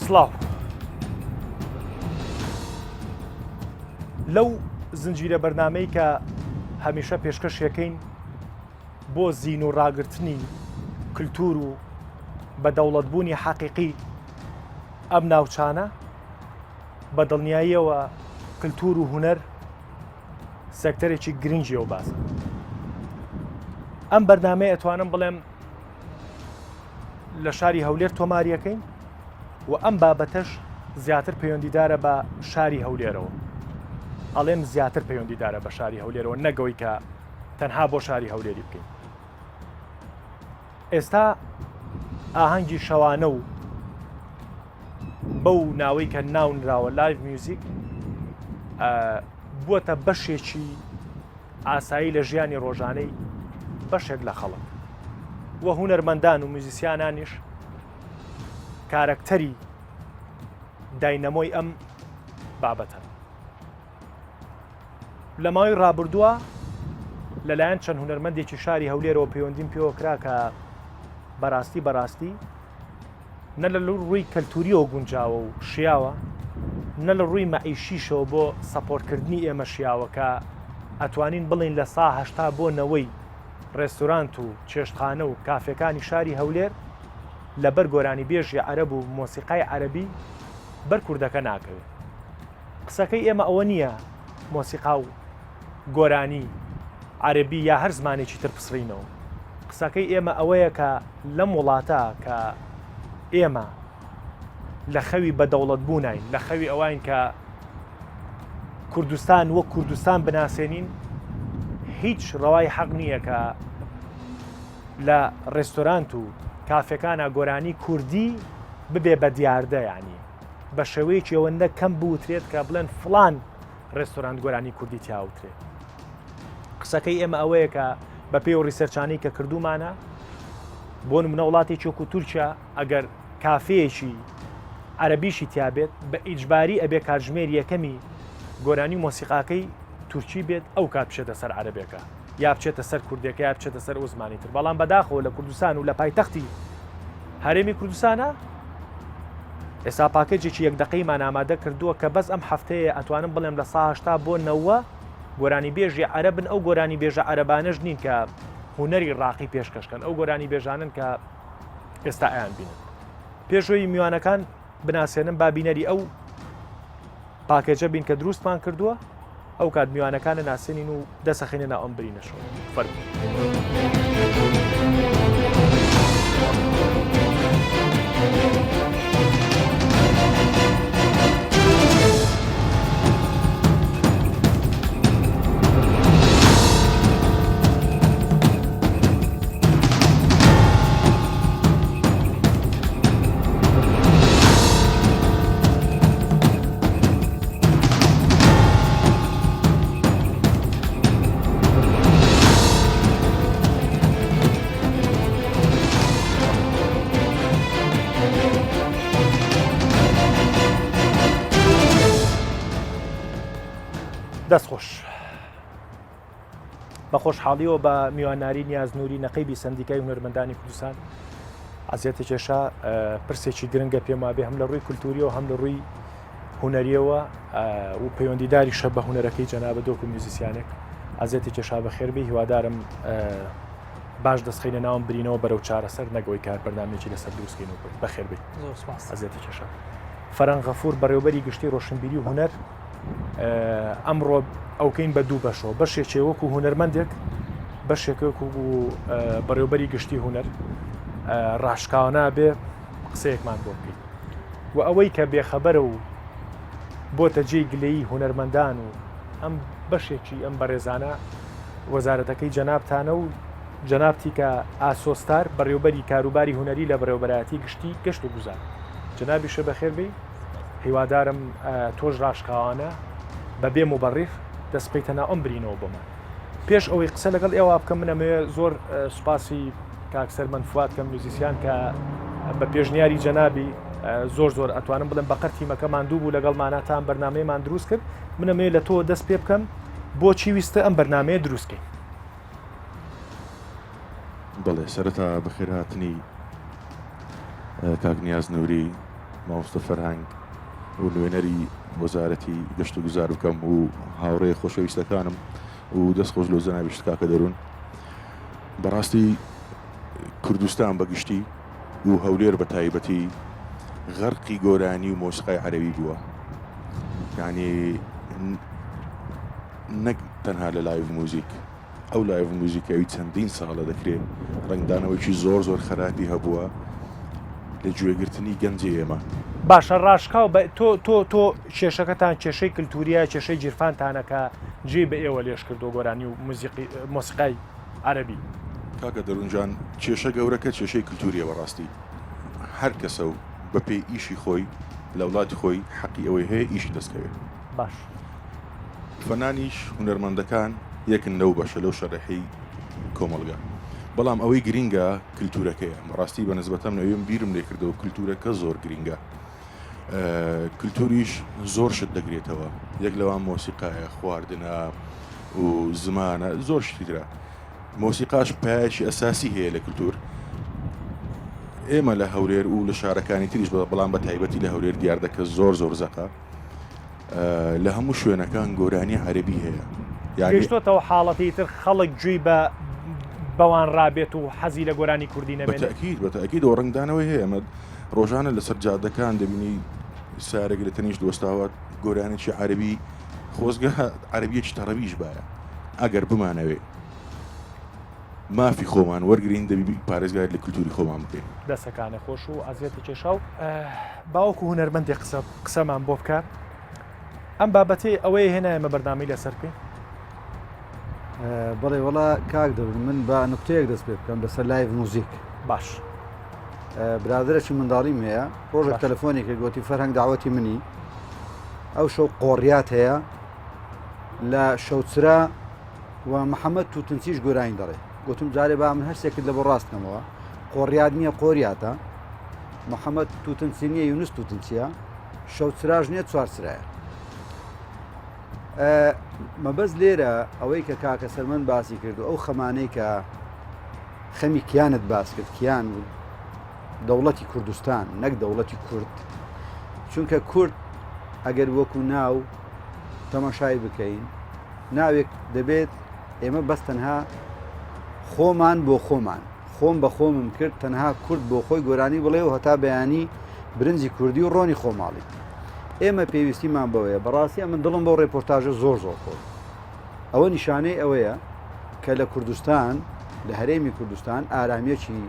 سڵاو لەو زنجیرە بەرنامەی کە هەمیشە پێشکەشەکەین بۆ زین و ڕاگررتنی کللتور و بەدەوڵەتبوونی حەقیقی ئەم ناوچانە بە دڵنیاییەوە کللتور و هوەر سەکتەرێکی گرنگیەوە باسە. ئەم بەرنامەیە ئەتوانم بڵێم لە شاری هەولێر تۆماریەکەین و ئەم بابەتەش زیاتر پەیوەندیدارە بە شاری هەولێرەوە. ئەڵێم زیاتر پەیوەندیدارە بە شاری هەولێرەوە نەگەوەی کە تەنها بۆ شاری هەولێری بکەین. ئێستا ئاهەنگی شەوانە و بەو ناوەی کە ناونراوە لایڤ میوزیک بووەتە بەشێکی ئاسایی لە ژیانی ڕۆژانەی بەشێک لە خەڵک وە هونەرمەندان و موزیسیانانیش کارەکتەری داینەمۆی ئەم بابەتە. لە ماوەی ڕابردووە لەلایەن چەند هونەرمەندێکی شاری هەولێرەوە پەیوەندیم پێوە کرا کە بەڕاستی نە لە ڕووی کەلتوریەوە گونجاوە و شیاوە نە لە ڕووی مەعیشیشەوە بۆ سەپۆرتکردنی ئێمە شیاوە کە ئەتوانین بڵین لە سا هەشتا بۆ نەوەی ڕێستورانت و چێشتخانە و کافەکانی شاری هەولێر لەبەر گۆرانی بێژی عەرەب و مۆسیقای عەرەبی بەر کوردەکە ناکەوێت. قسەکەی ئێمە ئەوە نییە مۆسیقا و گۆرانی عەرەبی یا هەر زمانێکی تر پسڕینەوە. قسەکەی ئێمە ئەوەیە کە لەم وڵاتە کە ئێمە لە خەوی بەدەوڵەت بوونین لە خەوی ئەوین کە کوردستان وەک کوردستان بناسێنین هیچ ڕەوای حەق نییە کە لە ڕێستۆرانت و کافەکانە گۆرانی کوردی ببێ بە دیاردە یعنی بە شێوەیەکی ئەوەندە کەم بوترێت کە بڵێن فڵان ڕێستۆران گۆرانی کوردی تیاوترێت. قسەکەی ئێمە ئەوەیە کە بە پێی و ڕیسەرچانەی کە کردومانە بۆ نمونە وڵاتێکی وەکو تورکیا ئەگەر کافەیەکی عەرەبیشی تیابێت بە ئیجباری ئەبێ کاتژمێری یەکەمی گۆرانی مۆسیقاکەی تورکی بێت ئەو کات بچێتە سەر عەرەبێکە یا بچێتە سەر کوردەکە یا بچێتە سەر ئەو زمانی تر. بەڵام بەداخەوە لە کوردستان و لە پایتەختی هەرێمی کوردستانە ئێستا پاکێجێکی یەک دقەیمان ئامادە کردووە کە بەس ئەم هەفتەیە ئەتوانم بڵێم لە سا هەشتا بۆ 90 گۆرانی بێژی عەرەبن. ئەو گۆرانی بێژە عەرەبانەش نین کە هونەری ڕاقی پێشکەشکەن، ئەو گۆرانی بێژانن کە ئێستا ئەیان بینن. پێشۆی میوانەکان بناسێنم بابینەری ئەو پاکێجە بین کە دروستمان کردووە ئەو کات میوانەکانە ناسێنین و دەسەخێنە ناو ئەم برینەشەوە. فەرموو. دەستخۆش بە خۆشحاڵیەوە بە میوانناری نیازنووری نەقیبی سندیکای هونەرمەندانی کوردستان عەزیەتە کێشا پرسێکی گرنگە پێما بێ هەم لە ڕووی کولتوریەوە هەم لە ڕووی هونەریەوە و پەیوەندیداری شە بە هونەرەکەی جەنابە دۆکو میوزیسیانێک عەزیەتی کێشا بەخێربێ هیوادارم باش دەستخینە ناوم برینەوە بەرەو چارەسەر نەگەوەی کار بەرنامێکی لەسەر دروستکەینەوە بەخێربێ. عەزیەتی کێشا. فەرەنگ غەفوور بەڕێوەبەری گشتی ڕۆشنبیری و هونەر ئەمڕۆ ئەوکەین بە دوو بەشەوە بەشێکی وەکو هونەرمەندێک بەشێک وەکو بەڕێوەبەری گشتی هونەر ڕاشکاوە بێ قسەیەکمان بۆ بکەین و ئەوەی کە بێخەبەرە و بۆتە جێی گلەیی هونەرمەندان و ئەم بەشێکی ئەم بەڕێزانە وەزارەتەکەی جەنابتانە و جەنابتی کە ئاسۆستار بەڕێوەبەری کاروباری هونەری لە بەڕێوەبەرایەتی گشتی گەشت و گوزار جەنابیشە بەخێر بێ. هیوادارم تۆش ڕاشکاوانە بە بێ مبەڕیف دەست پێیتەنا ئەم برینەوە بۆمان. پێش ئەوەی قسە لەگەڵ ئێوە بکەم منەمەوێ زۆر سوپاسی کاکسەر منفوات کەم میوزیسیان کە بە پێشنیاری جەنابی زۆر ئەتوانم بڵێم بەقەر تیمەکە ماندوو بوو لەگەڵماناتان بەرنامەیەمان دروست کرد. منەمەوێ لە تۆ دەست پێ بکەم بۆچی ویستە ئەم بەرنامەیە دروستکەین. بەڵێ سەرەتا بەخێرهاتنی کاک نیازنووری مامۆستا فەرهەنگ و نوێنەری وەزارەتی گەشت و گوزار بکەم و هاوڕێ خۆشەویستەکانم و دەست خۆش لەو زەناویشت کاکە دەروون. بەڕاستی کوردستان بەگشتی و هەولێر بە تایبەتی غەرقی گۆرانی و مۆسیقای عەرەبی بووە، یعنی نەک تەنها لە لایڤ موزیک، ئەو لایڤ موزیکەوی چەندین ساڵە دەکرێت ڕنگدانەوەیکی زۆر زۆر خراپی هەبووە لە گوێگرتنی گەنجی ئێمە. باشە ڕاشکاو بە تۆ کێشەکەتان کێشەی کللتوریە کێشەی جیرفانتانەکە جێ بە ئێوە لێش کردو گۆرانی و مۆسیقای عەرەبی. کاکە دەروونجان کێشە گەورەکە کێشەی کللتوریە بەڕاستی هەر کەسە و بە پێی ئیشی خۆی لە وڵاتی خۆی حەقی ئەوەی هەیە ئیشی دەستکەوێت. باش فەنانیش هونەرمەندەکان یەکن لەو بەشە لەو شەڕەحی کۆمەڵگا، بەڵام ئەوەی گرینگە کللتورەکەیە. بەڕاستی بە نسبەتەم نەوێم بیرم لێ کردەوە کللتورەکە زۆر گرینگە، کللتوریش زۆر شت دەگرێتەوە، یەک لەوان مۆسیقایە، خواردنە و زمانە زۆر شتی ترە. مۆسیقاش پایشی ئەساسی هەیە لە کللتور. ئێمە لە هەولێر و لە شارەکانی تریش بەڵام بە تایبەتی لە هەولێر دیار دەکە زۆر زۆر زەقە لە هەموو شوێنەکان گۆرانی عەرەبی هەیە. گەشتۆتەوە حاڵەتی تر خەڵک گوێی بە بەوان ڕابێت و حەزی لە گۆرانی کوردی نەبێت. بەتەکید و ڕنگدانەوەی هەیە. ئەمە ڕۆژانە لەسەر جادەکان دەبینی سارێک لە تەنیشت دۆستاوات گۆرانێکی عەرەبی خۆزگە عەرەبیەکی تەڕەویش باە. ئەگەر بمانەوێ مافی خۆمان وەرگرین دەبی پارێزگار لە کللتوری خۆمان بکەین. دەسەکانە خۆش و ئازیەتی کێشا و باوەکو هونەرمەندی قسەمان بۆ بکە. ئەم بابەتی ئەوەی هێنایمە بەردامی لەسەر بکەین. بەڵێ وڵا کاک دەور من بە نقطەیەک دەست پێ بکەم لەسەر لایڤ موزیک. باش برادرێکی منداڵیم هەیە ڕۆژێک تەلەفۆنێکی گوتی فەرهەنگ داوەتی منی ئەو شەو قۆڕیات هەیە لە شەوچرا و محەممەد تووتنسیش گۆرانی دەڕێ. گوتم جارێ با من هەرسێکت لە بۆ ڕاستنەوە قۆڕیات نییە قۆریاتە محەممەد تووتنسی نییە یونس تووتنسیە شەوچراژ نییە چوارچرایە. مەبەست لێرە ئەوەی کە کاکە سەرمەند باسی کرد و ئەو خەمانەی کە خەمی کیانت باس کرد کیان و دەوڵەتی کوردستان نەک دەوڵەتی کورد، چونکە کورد ئەگەر وەکو ناو تەماشای بکەین ناوێک دەبێت ئێمە بەس تەنها خۆمان بۆ خۆمان خۆم بە خۆمم کرد تەنها کورد بۆ خۆی گۆرانی بڵێ و هەتا بەیانی برنجی کوردی و ڕۆنی خۆماڵی. ئێمە پێویستیمان بەوەیە. بەڕاستی من دڵم بۆ ڕێپۆرتاژە زۆر زۆر خۆش. ئەوە نیشانەی ئەوەیە کە لە کوردستان لە هەرێمی کوردستان ئارامیەکی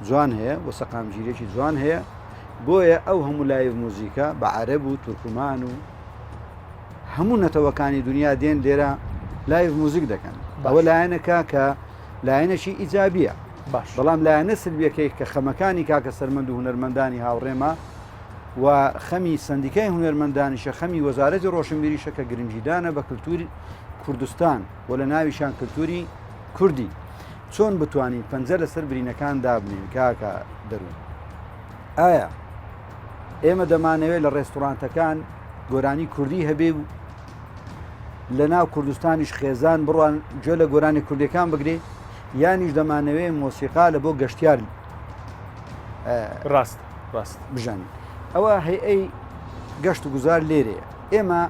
جوان هەیە و سەقامگیریەکی جوان هەیە. بۆیە ئەو هەموو لایڤ موزیکە بە عەرەب و تورکمان و هەموو نەتەوەکانی دنیا دێن لێرە لایڤ موزیک دەکەن. ئەوە لایەنەکە کە لایەنەشی ئیجابیە. بەڵام لایەنە سلبیەکەی کە خەمەکانی کاکە سەرمەند و هونەرمەندانی هاوڕێمە و خەمی سندیکای هونەرمەندانیشە خەمی وەزارەتی ڕۆشنبیریشە کە گرنگیدانە بە کللتوری کوردستان و لە ناویشان کللتوری کوردی. چۆن بتوانین پەنجە لەسەر برینەکان دابنین کاکە دەروون؟ ئایا ئێمە دەمانەوێت لە ڕێستورانتەکان گۆرانی کوردی هەبێ و لە ناو کوردستانیش خێزان بڕوان گوێ لە گۆرانی کوردیەکان بگرێ، یانیش دەمانەوێت مۆسیقا لە بۆ گەشتیار ڕاست بژانی. ئەوە هەیئەی گەشت و گوزار لێرەیە. ئێمە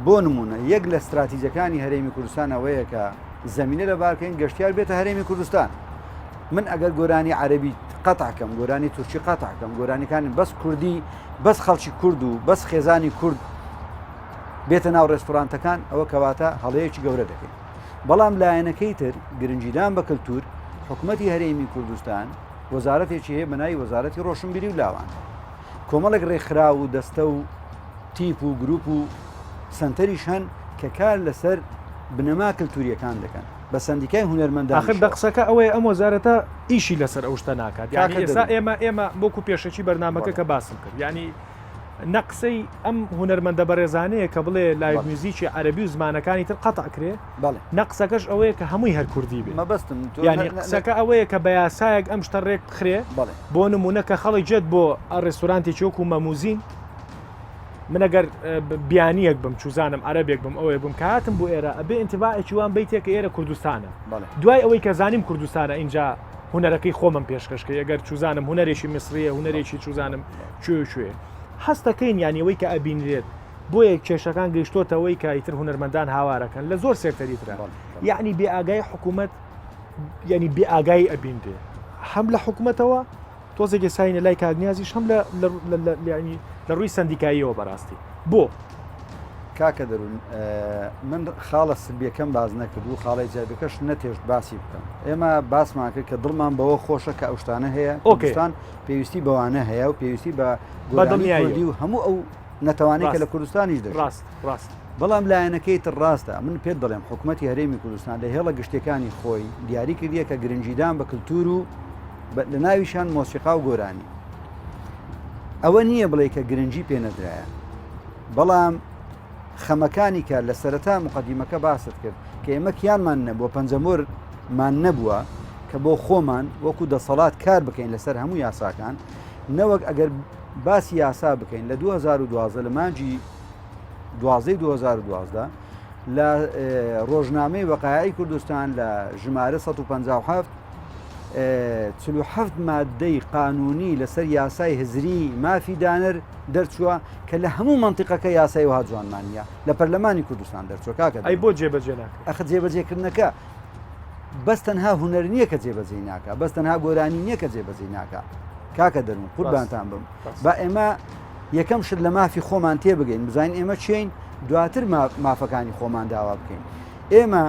بۆ نمونە یەک لە استراتیجەکانی هەرێمی کوردستان ئەوەیە کە زەمینە لە بارکەین گەشتیار بێتە هەرێمی کوردستان. من ئەگەر گۆرانی عەرەبی قەتعکەم گۆرانی تورکی قەتعکەم گۆرانیەکانی بەس کوردی بەس خەڵکی کورد و بەس خێزانی کورد بێتە ناو ڕێستورانتەکان ئەوە کەواتە هەڵەیەکی گەورە دەکەین. بەڵام لایەنەکەی تر گرنگیدان بە کللتور حکوومەتی هەرێمی کوردستان وەزارەتێکی هەیە بەناوی وەزارەتی ڕۆشنبیری و لاوان کۆمەڵێک ڕێکخرا و دەستە و تیپ و گروپ و سنتەریش هەن کە کار لەسەر بنەما کللتوریەکان دەکەن بە سندیکای هونەرمەندان. آخر دە قسەکە ئەوەیە ئەم وەزارەتە ئیشی لەسەر ئەو شتە ناکات. یعنی ئێستا ئێمە بۆکو پێشەکی بەرنامەکە کە باسم کرد، یعنی نەقسەی ئەم هونەرمەندە بەڕێزانەیە کە بڵێ لایڤ میوزیکی عەرەبی و زمانەکانی تر قەتع کرێ. نەقسەکەش ئەوەیە کە هەمووی هەر کوردی بێت. مەبەستم یعنی قسەکە ئەوەیە کە بە یاسایەک ئەم شتە ڕێک بخرێ بۆ نمونە کە خەڵی جێت بۆ ڕێستورانتێکی وەکو مەموزین. من ئەگەر بیانیەک بم چوزانم عەرەبێک بم ئەوەیە بم کە هاتم بۆ ئێرە ئەبێ ئینتیباعێکی وان بیتێک کە ئێرە کوردستانە. دوای ئەوەی کە زانیم کوردستانە اینجا هوەرەکەی خۆمم پێشکەشکە ئەگەر چوزانم هوەرێکی میسریە هوەرێکی چوزانم کوێ هەستەکەین یانیەوەی کە ئەبینرێت بۆیە کێشەکان گەیشتۆتەوەی کە ئیتر هوەرمەندان هاوارەکەن لە زۆر سێکتەریترا یعنی بێ ئاگای حکوومەت ینی بێ ئاگایی ئەبیندێ هەم لە حکوومەتەوە تۆزێکی ساینە لای کاگنیازیش هەم لە ڕووی سندیکاییەوە بەڕاستی بۆ کاکە دەروون من خاڵە سلبیەکەم باز نەکردو خاڵی جابەکەش نەتێشت باسی بکەم ئێمە باسمان کرد کە دڵمان بەوە خۆشە کە ئەوشتانە هەیە کوردستان پێویستی بەوانە هەیە و پێویستی بە گۆدامیایی و هەموو ئەو نەتەوانەی کە لە کوردستانیش دەڕاست بەڵام لایەنەکەی تر ڕاستە من پێت دەڵێم حکوومەتی هەرێمی کوردستان لە هێڵە گشتەکانی خۆی دیاری کردیە کە گرنگجیدان بە کللتور و لە ناویشان مۆسیقا و گۆرانی ئەوە نییە بڵێ کە گرنگجی پێ نەدرایە بەڵام خەمەکانی کە لە سەرەتا مقدیمەکە باست کرد کە ئێمە کیانمان نەبووە پەنجەمۆرمان نەبووە کە بۆ خۆمان وەکو دەسەڵات کار بکەین لەسەر هەموو یاساکان نەوەک ئەگەر باسی یاسا بکەین لە 2012 لە مانجی 2012 لە ڕۆژنامەی وەقایعی کوردستان لە ژمارە 157 47 مادەی قانونی لەسەر یاسای هزری مافی دانر دەرچووە کە لە هەموو منطقەکە یاسای وها جوانمانە لە پەرلەمانی کوردستان دەرچووە کاکە ئەی بۆ جێبەجێ ناکە ئەخ جێبەجێکردنەکە بەس تەنها هوەر نییە کە جێبەجێ ناکە بەس تەنها گۆرانی نییە کە جێبەجێ ناکە کاکە دەروون قوربانتان بم با ئێمە یەکەم شت لە مافی خۆمان تێبگەین بزانین ئێمە چین دواتر مافەکانی خۆمان داوا بکەین ئێمە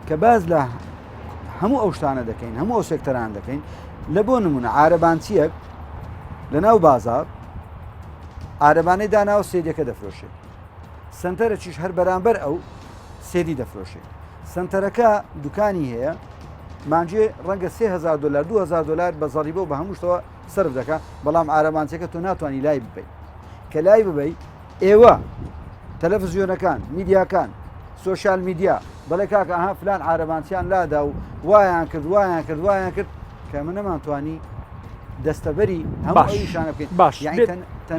کە باز لە هەموو ئەو شتانە دەکەین هەموو ئەو سێکتەران دەکەین لە بۆ نمونە عارەبانچیەک لە ناو بازار عارەبانەی داناوە سێدیەکە دەفرۆشێت سنتەرە چیش هەر بەرامبەر ئەو سێدی دەفرۆشێت سنتەرەکە دوکانی هەیە مانجێ ڕەنگە $3,000 $2,000 بە زەریبە و بە هەموو شتەوە سرف دەکە بەڵام عارەبانچەکە تۆ ناتوانانی لای ببیت کە لای ببیت ئێوە تەلەڤیزیۆنەکان میدیاکان سوۆشال میدیا بەڵێ کاکە ئەها فلان عارەبانچیان لادا و وایان کرد کە من نەمانتوانی دەستەبەری هەموو ئەویشانە بکەین باش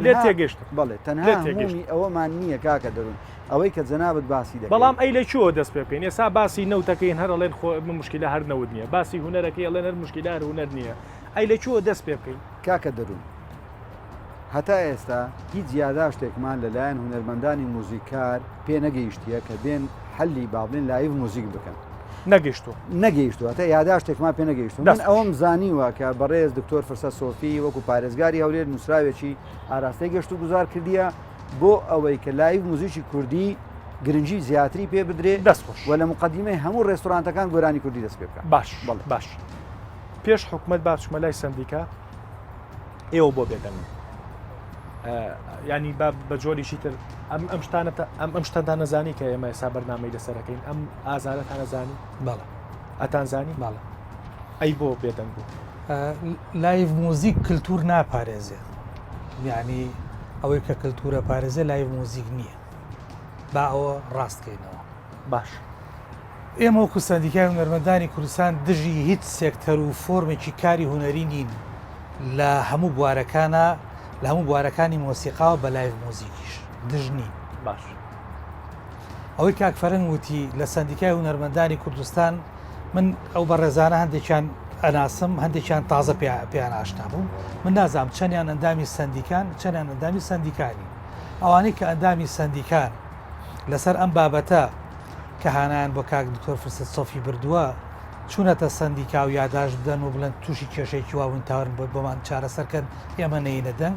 لێ تێگەشت بەڵێ تەنها هەمومی ئەوەمان نییە کاکە دەروون ئەوەی کە جەنابەت باسی دەکەین بەڵام ئەی لە چۆ دەست پێ بکەین ئێستا باسی نەوتەکەین هەر ئەڵێن خۆ مشکلە هەر نەوت نییە باسی هوەرەکەی ئەڵێن هەر مشکلە هەر هوەر نییە ئەی لە چۆ دەست پێ بکەین کاکە دەروون هەتا ئێستا هیچ زیادا شتێکمان لەلایەن هونەرمەندانی موزیکار پێ نەگەیشتیە کە بێن حەلی باڵێن لایڤ موزیک بکەن نەگەیشتوە تا یادا شتێکمان پێ نەگەیشتون من ئەوەم زانیوە کە بەڕێز دکتۆر فرسە سۆفی وەکو پارێزگاری هەولێر نووسراوێکی ئاراستەی گەشت و گوزار کردیە بۆ ئەوەی کە لایڤ موزیکی کوردی گرنگی زیاتری پێ بدرێ دەستخۆش و لە مقدمەی هەموو ڕێستۆرانتەکان گۆرانی کوردی دەست پێ بکە باش پێش حکوومەت باشمە لای سندیکا ئێوە بۆ بێدەنگ ینی بە جۆریشی تر ئەم شتاندا نەزانی کە ئێمە ئێستا بەرنامەی لەسەرەکەین ئەم ئازارەتان نەزانی بەڵێ ئەتانزانی بەڵێ ئەی بۆ بێدەنگ بوو لایڤ موزیک کللتور ناپارێزێت یعنی ئەوەی کە کللتورە پارێزە لایڤ موزیک نییە با ئەوە ڕاستکەینەوە باش ئێمە وەکو سەندیکای هونەرمەندانی کوردستان دژی هیچ سێکتەر و فۆرمێکی کاری هوەری نین لە هەموو بوارەکانە لە هەموو بوارەکانی مۆسیقاوە بە لایڤ مۆزیکیش دژنی باش ئەوەی کاک فەرەنگ وتی لە سەندیکای هونەرمەندانی کوردستان من ئەو بەڕێزانە هەندێکیان ئەناسم هەندێکیان تازە پێیان ئاشنا بوو من نازام چەندیان ئەندامی سەندیکان چەندیان ئەندامی سەندیکانی ئەوانەی کە ئەندامی سەندیکان لەسەر ئەم بابەتە کە هانایان بۆ کاک دکتۆر فرسەت سۆفی بردووە چوونەتە سەندیکا و یاداش بدەن و بڵێن تووشی کێشەیەکی واون تاورن بۆ بۆمان چارەسەرکەن ئێمە نەینە دەنگ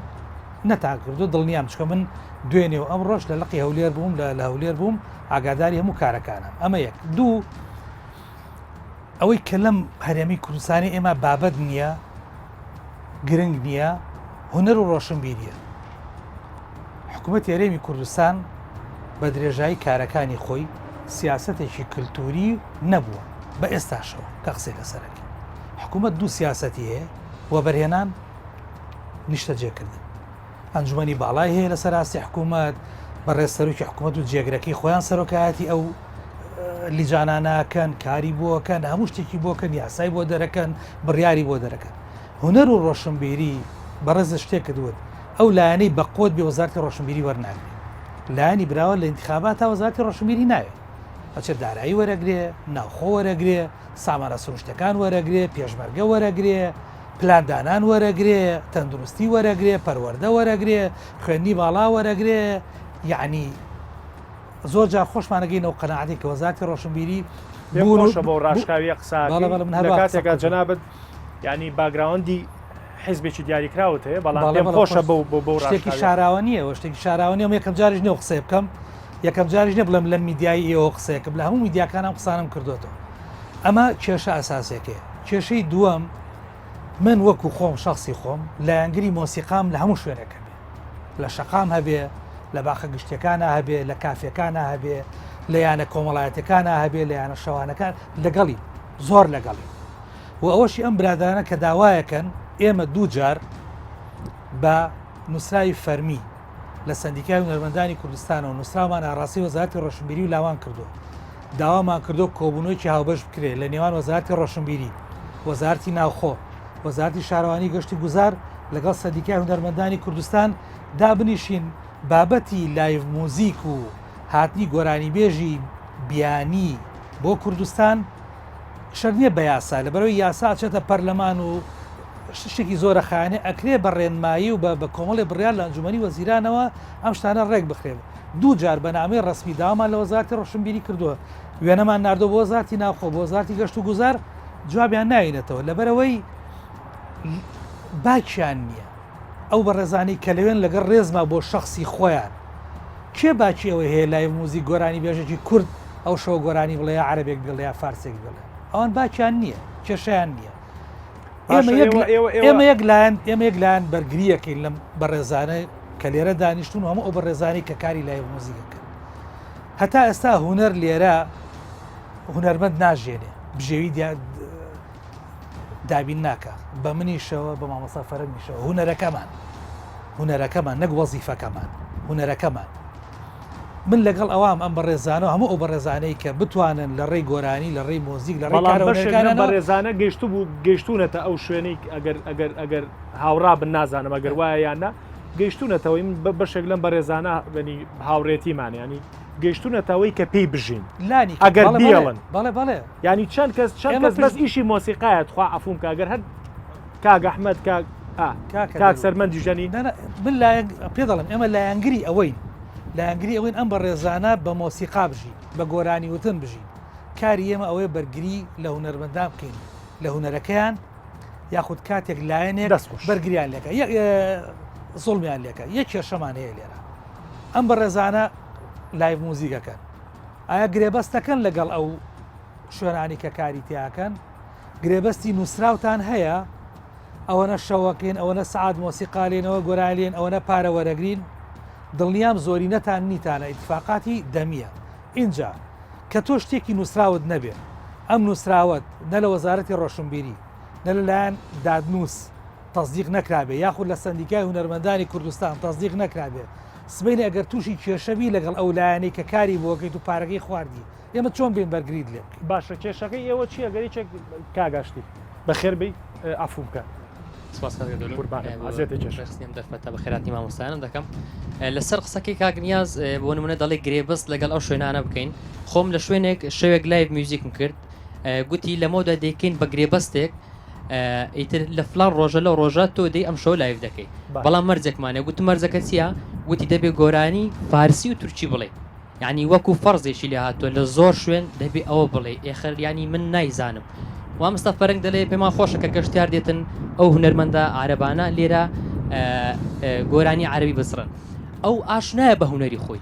نەتا کردو دڵنیام چکە من دوێنێ و ئەم ڕۆژ لە لەقی هەولێر بووم لە هەولێر بووم ئاگاداری هەموو کارەکانم ئەمە یەک دوو ئەوەی کە لەم هەرێمی کوردستانی ئێمە بابەت نییە گرنگ نییە هونەر و ڕۆشنبیریە حکوومەت هەرێمی کوردستان بە درێژایی کارەکانی خۆی سیاسەتێکی کللتوری نەبووە بە ئێستاشەوە کە قسەی لەسەرەکە حکوومەت دوو سیاسەتی هەیە وە بەرهێنان نیشتە جێکردن ئەنجومەنی باڵای هەیە لە سەراستی حکوومەت بەڕێز سەرۆکی حکوومەت و جێگرەکەی خۆیان سەرۆکایەتی ئەو لیجاناناکەن کاری بۆکەن هەموو شتێکی بۆکەن یاسای بۆ دەرەکەن بڕیاری بۆ دەرەکەن هونەر و ڕۆشنبیری بەڕێز شتێک کردوت ئەو لایەنەی بە قۆت بێ وەزارەتی ڕۆشنبیری وەرناگرێت لایەنی براوە لە انتخابات تا وەزارەتی ڕۆشنبیری ناوێت ئەچێت دارایی وەرەگرێ ناوخۆ وەرەگرێ سامانە سروشتەکان وەرەگرێ پێشمەرگە وەرەگرێ پلاندانان وەرەگرێ تەندروستی وەرەگرێ پەروەردە وەرەگرێ خوێندنی باڵا وەرەگرێ یعنی زۆر جار خۆشمانەگەینەوە قەناعەتی کە وەزارەتی ڕۆشنبیری بوونە بۆ ڕاشکاوی بەڵێ، بەڵێ، من هەر قسا وا کاتێکا قسە جەنابەت ینی باگراوەندی حیزبێکی دیاریکراوت هەیە بەڵام پێم خۆشە بۆ شتێکی شاراوە نیە شتێکی شاراوە نیە یەکەم جاریش نێ قسە بکەم یەکەم جاریش نێ بڵێم لە میدیایی ئێوە قسەیەکەم لە هەموو میدیاکان ئەم قسانم کردوێتەوە. ئەمە کێشە ئەساسێکەیە. کێشەی دووەم من وەکو خۆم شخصی خۆم لە یانگری مۆسیقام لە هەموو شوێنەکە بێ، لە شەقام هەبێ، لە باخە گشتەکانە هەبێ، لە کافیەکانە هەبێ، لە یانە کۆمەڵایەتەکانە هەبێ، لە یانە شەوانەکان لەگەڵی زۆر لەگەڵی و ئەوەشی ئەم برادرانە کە داوایەکەن ئێمە دوو جار بە نووسراوی فەرمی لە سندیکای هونەرمەندانی کوردستانەوە نووسرامان ئاڕاستی وەزارەتی ڕۆشنبیری و لاوان کردو داوامان کردو کۆبوونەوەیکی هاوبەش بکرێت لە نێوان وەزارەتی ڕۆشنبیری، وەزارەتی ناوخۆ، وەزارەتی شارەوانی گەشتی گوزار لەگەڵ سەندیکای هونەرمەندانی کوردستان دابنیشین بابەتی لایڤ موزیک و هاتنی گۆرانی بێژی بیانی بۆ کوردستان شەر نییە بە یاسا لەبەرەوەی یاسا چێتە پەرلەمان و شتێکی زۆرە خانێ ئەکرێ بە ڕێنمایی و بە کۆمەڵی بڕیار لە ئەنجومەنی وەزیرانەوە ئەم شتانە ڕێک بخرێن. دوو جار بەنامەی ڕسمی داوامان لە وەزارەتی ڕۆشنبیری کردووە وێنەمان ناردۆ بۆ وەزارەتی ناوخۆ بۆ وەزارەتی گەشت و گوزار جوابیان ناینێتەوە لەبەرەوەی باکیان نییە ئەو بە ڕێزانەی کە لەوێن لەگەڵ ڕێزما بۆ شخصی خۆیان کێ باکی ئەوە هەیە لای موزیک گۆرانی بێژێکی کورد ئەو شەو گۆرانی بڵێ عەرەبێک بڵێ یا فارسێک بڵێ ئەوان باکیان نییە کێشەیان نییە. ئێمە یەک لایەن بەرگریەکەین لەم بەڕێزانە کە لێرە دانیشتون و هەموو ئەو بەڕێزانەی کە کاری لای موزیکەکە هەتا ئێستا هونەر لێرە هونەرمەند ناژێنێ بژێوی دابین ناکە بە منیشەوە بە مامۆستا فەرەنگیشەوە هونەرەکەمان نەک وەزیفەکەمان هونەرەکەمان من لەگەڵ ئەوام ئەم بەڕێزانە هەموو ئەو بەڕێزانەی کە بتوانن لە ڕێی گۆرانی لە ڕێی مۆزیک لە ڕێی بەڕێزانە گەیشتو بوو گەیشتونەتە ئەو شوێنەی ئەگەر هاوڕا بن نازانم ئەگەر وایە یاننا گەیشتونەتەوەی من بەشێک لەم بەڕێزانە بەنی هاوڕێتیمان ینی گەیشتونەتەوەی کە پێی بژین لانی ئەگەر بیڵن بەڵێ ینی چەند کەس بەس ئیشی مۆسیقایەت خوا عەفوم کە ئەگەر هەر کاگ ئەحمەد کاک سەرمەندی ژەنی من پێ دەڵم ئێمە لایەنگری ئەوەین لایەنگری ئەوەین ئەم بەڕێزانە بە مۆسیقا بژین بە گۆرانی وتن بژین کاری ئێمە ئەوەیە بەرگری لە هونەرمەندان بکەین لە هونەرەکەیان یاخود کاتێک لایەنێک بەرگریان لەکە زوڵمیان لێکە یەک کێشەمان هەیە لێرە ئەم بەڕێزانە لایڤ موزیکەکەن ئایا گرێبەستەکەن لەگەڵ ئەو شوێنانی کە کاری تیاکەن گرێبەستی نووسراوتان هەیە ئەوەنە شەوەکەین ئەوەنە سعات مۆسیقالێنەوە گۆرالێن ئەوەنە پارە وەرەگرین دڵنیام زۆرینەتان نیتانە ئیتفاقاتی دەمیە اینجا کە تۆ شتێکی نووسراوت نەبێت ئەم نووسراوت نە لە وەزارەتی ڕۆشنبیری نە لەلایەن دادنووس تەصدیق نەکرابێ یاخود لە سەندیکای هونەرمەندانی کوردستان تەصدیق نەکرابێ سبەینە ئەگەر تووشی کێشەبی لەگەڵ ئەو لایەنەی کە کاری بۆکەیت و پارەکەی خواردی ئێمە چۆن بین بەرگریت لێ باشە کێشەکەی ئێوە چییە گەریچێک کاگاشتی بەخێربی ئەفوو بکە دەفەتە بە خێراتی مامۆستایانم دەکەم لەسەر قسەکەی کاگنیاز بۆ نمونە دەڵێ گرێبەست لەگەڵ ئەو شوێنانە بکەین خۆم لە شوێنێک شەوێک لایڤ میوزیکم کرد گوتی لە مۆدا دەکەین بە گرێبەستێک ئیتر لە فلان ڕۆژە لە ڕۆژە تۆ دەی ئەم شەو لایڤ دەکەی بەڵام مەرجێکمانێ گوت مەرجەکە چییە گوتی دەبێ گۆرانی فارسی و تورکی بڵێ یعنی وەکو فەرزێکی لێ هاتووە لە زۆر شوێن دەبێ ئەوە بڵێ ئێخەر ینی من نایزانم وامستا فەرنگ دەڵێ پێمان خۆشە کە گەشتیار دێتن ئەو هونەرمەندە عارەبانە لێرە گۆرانی عەربی بسڕن ئەو ئاشنایە بە هونەری خۆی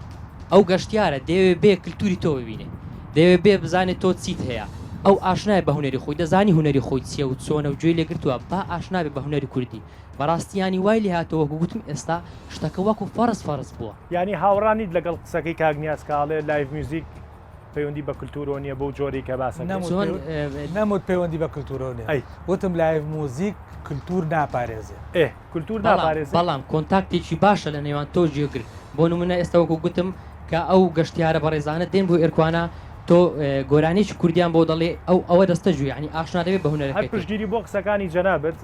ئەو گەشتیارە دەوێ بێ کللتوری تۆ ببینێ دەوێ بێ بزانێت تۆ چیت هەیە ئەو ئاشنایە بە هونەری خۆی دەزانی هونەری خۆی چیە و چۆنە و گوێی لێگرتووە با ئاشنابێ بە هونەری کوردی بەڕاستیانی وای لێ هاتەوە گوتم ئێستا شتەکە وەکو فەرز بووە ینی هاوڕانیت لەگەڵ قسەکەی کاگنیاز کاڵێ لایڤ میوزیک پەیوەندی بە کللتورۆ نیە بەو جۆری کە باسە نەموت پەیوەندی بە کللتورۆ نیە وتم لایڤ موزیک کللتور ناپارێزێ کللتور ناپارێزێ بەڵام کۆنتاکتێکی باشە لە نێوان تۆ جێگرت بۆ نمونە ئێستا وەکو گوتم کە ئەو گەشتیارە بەڕێزانە دێن بۆ ئێرکوانە تۆ گۆرانیی کوردیان بۆ دەڵێ ئەوە دەستە جوێ ینی ئاشنا دەبێت بە هونەرەکەی پشتگیری بۆ قسەکانی جەنابەت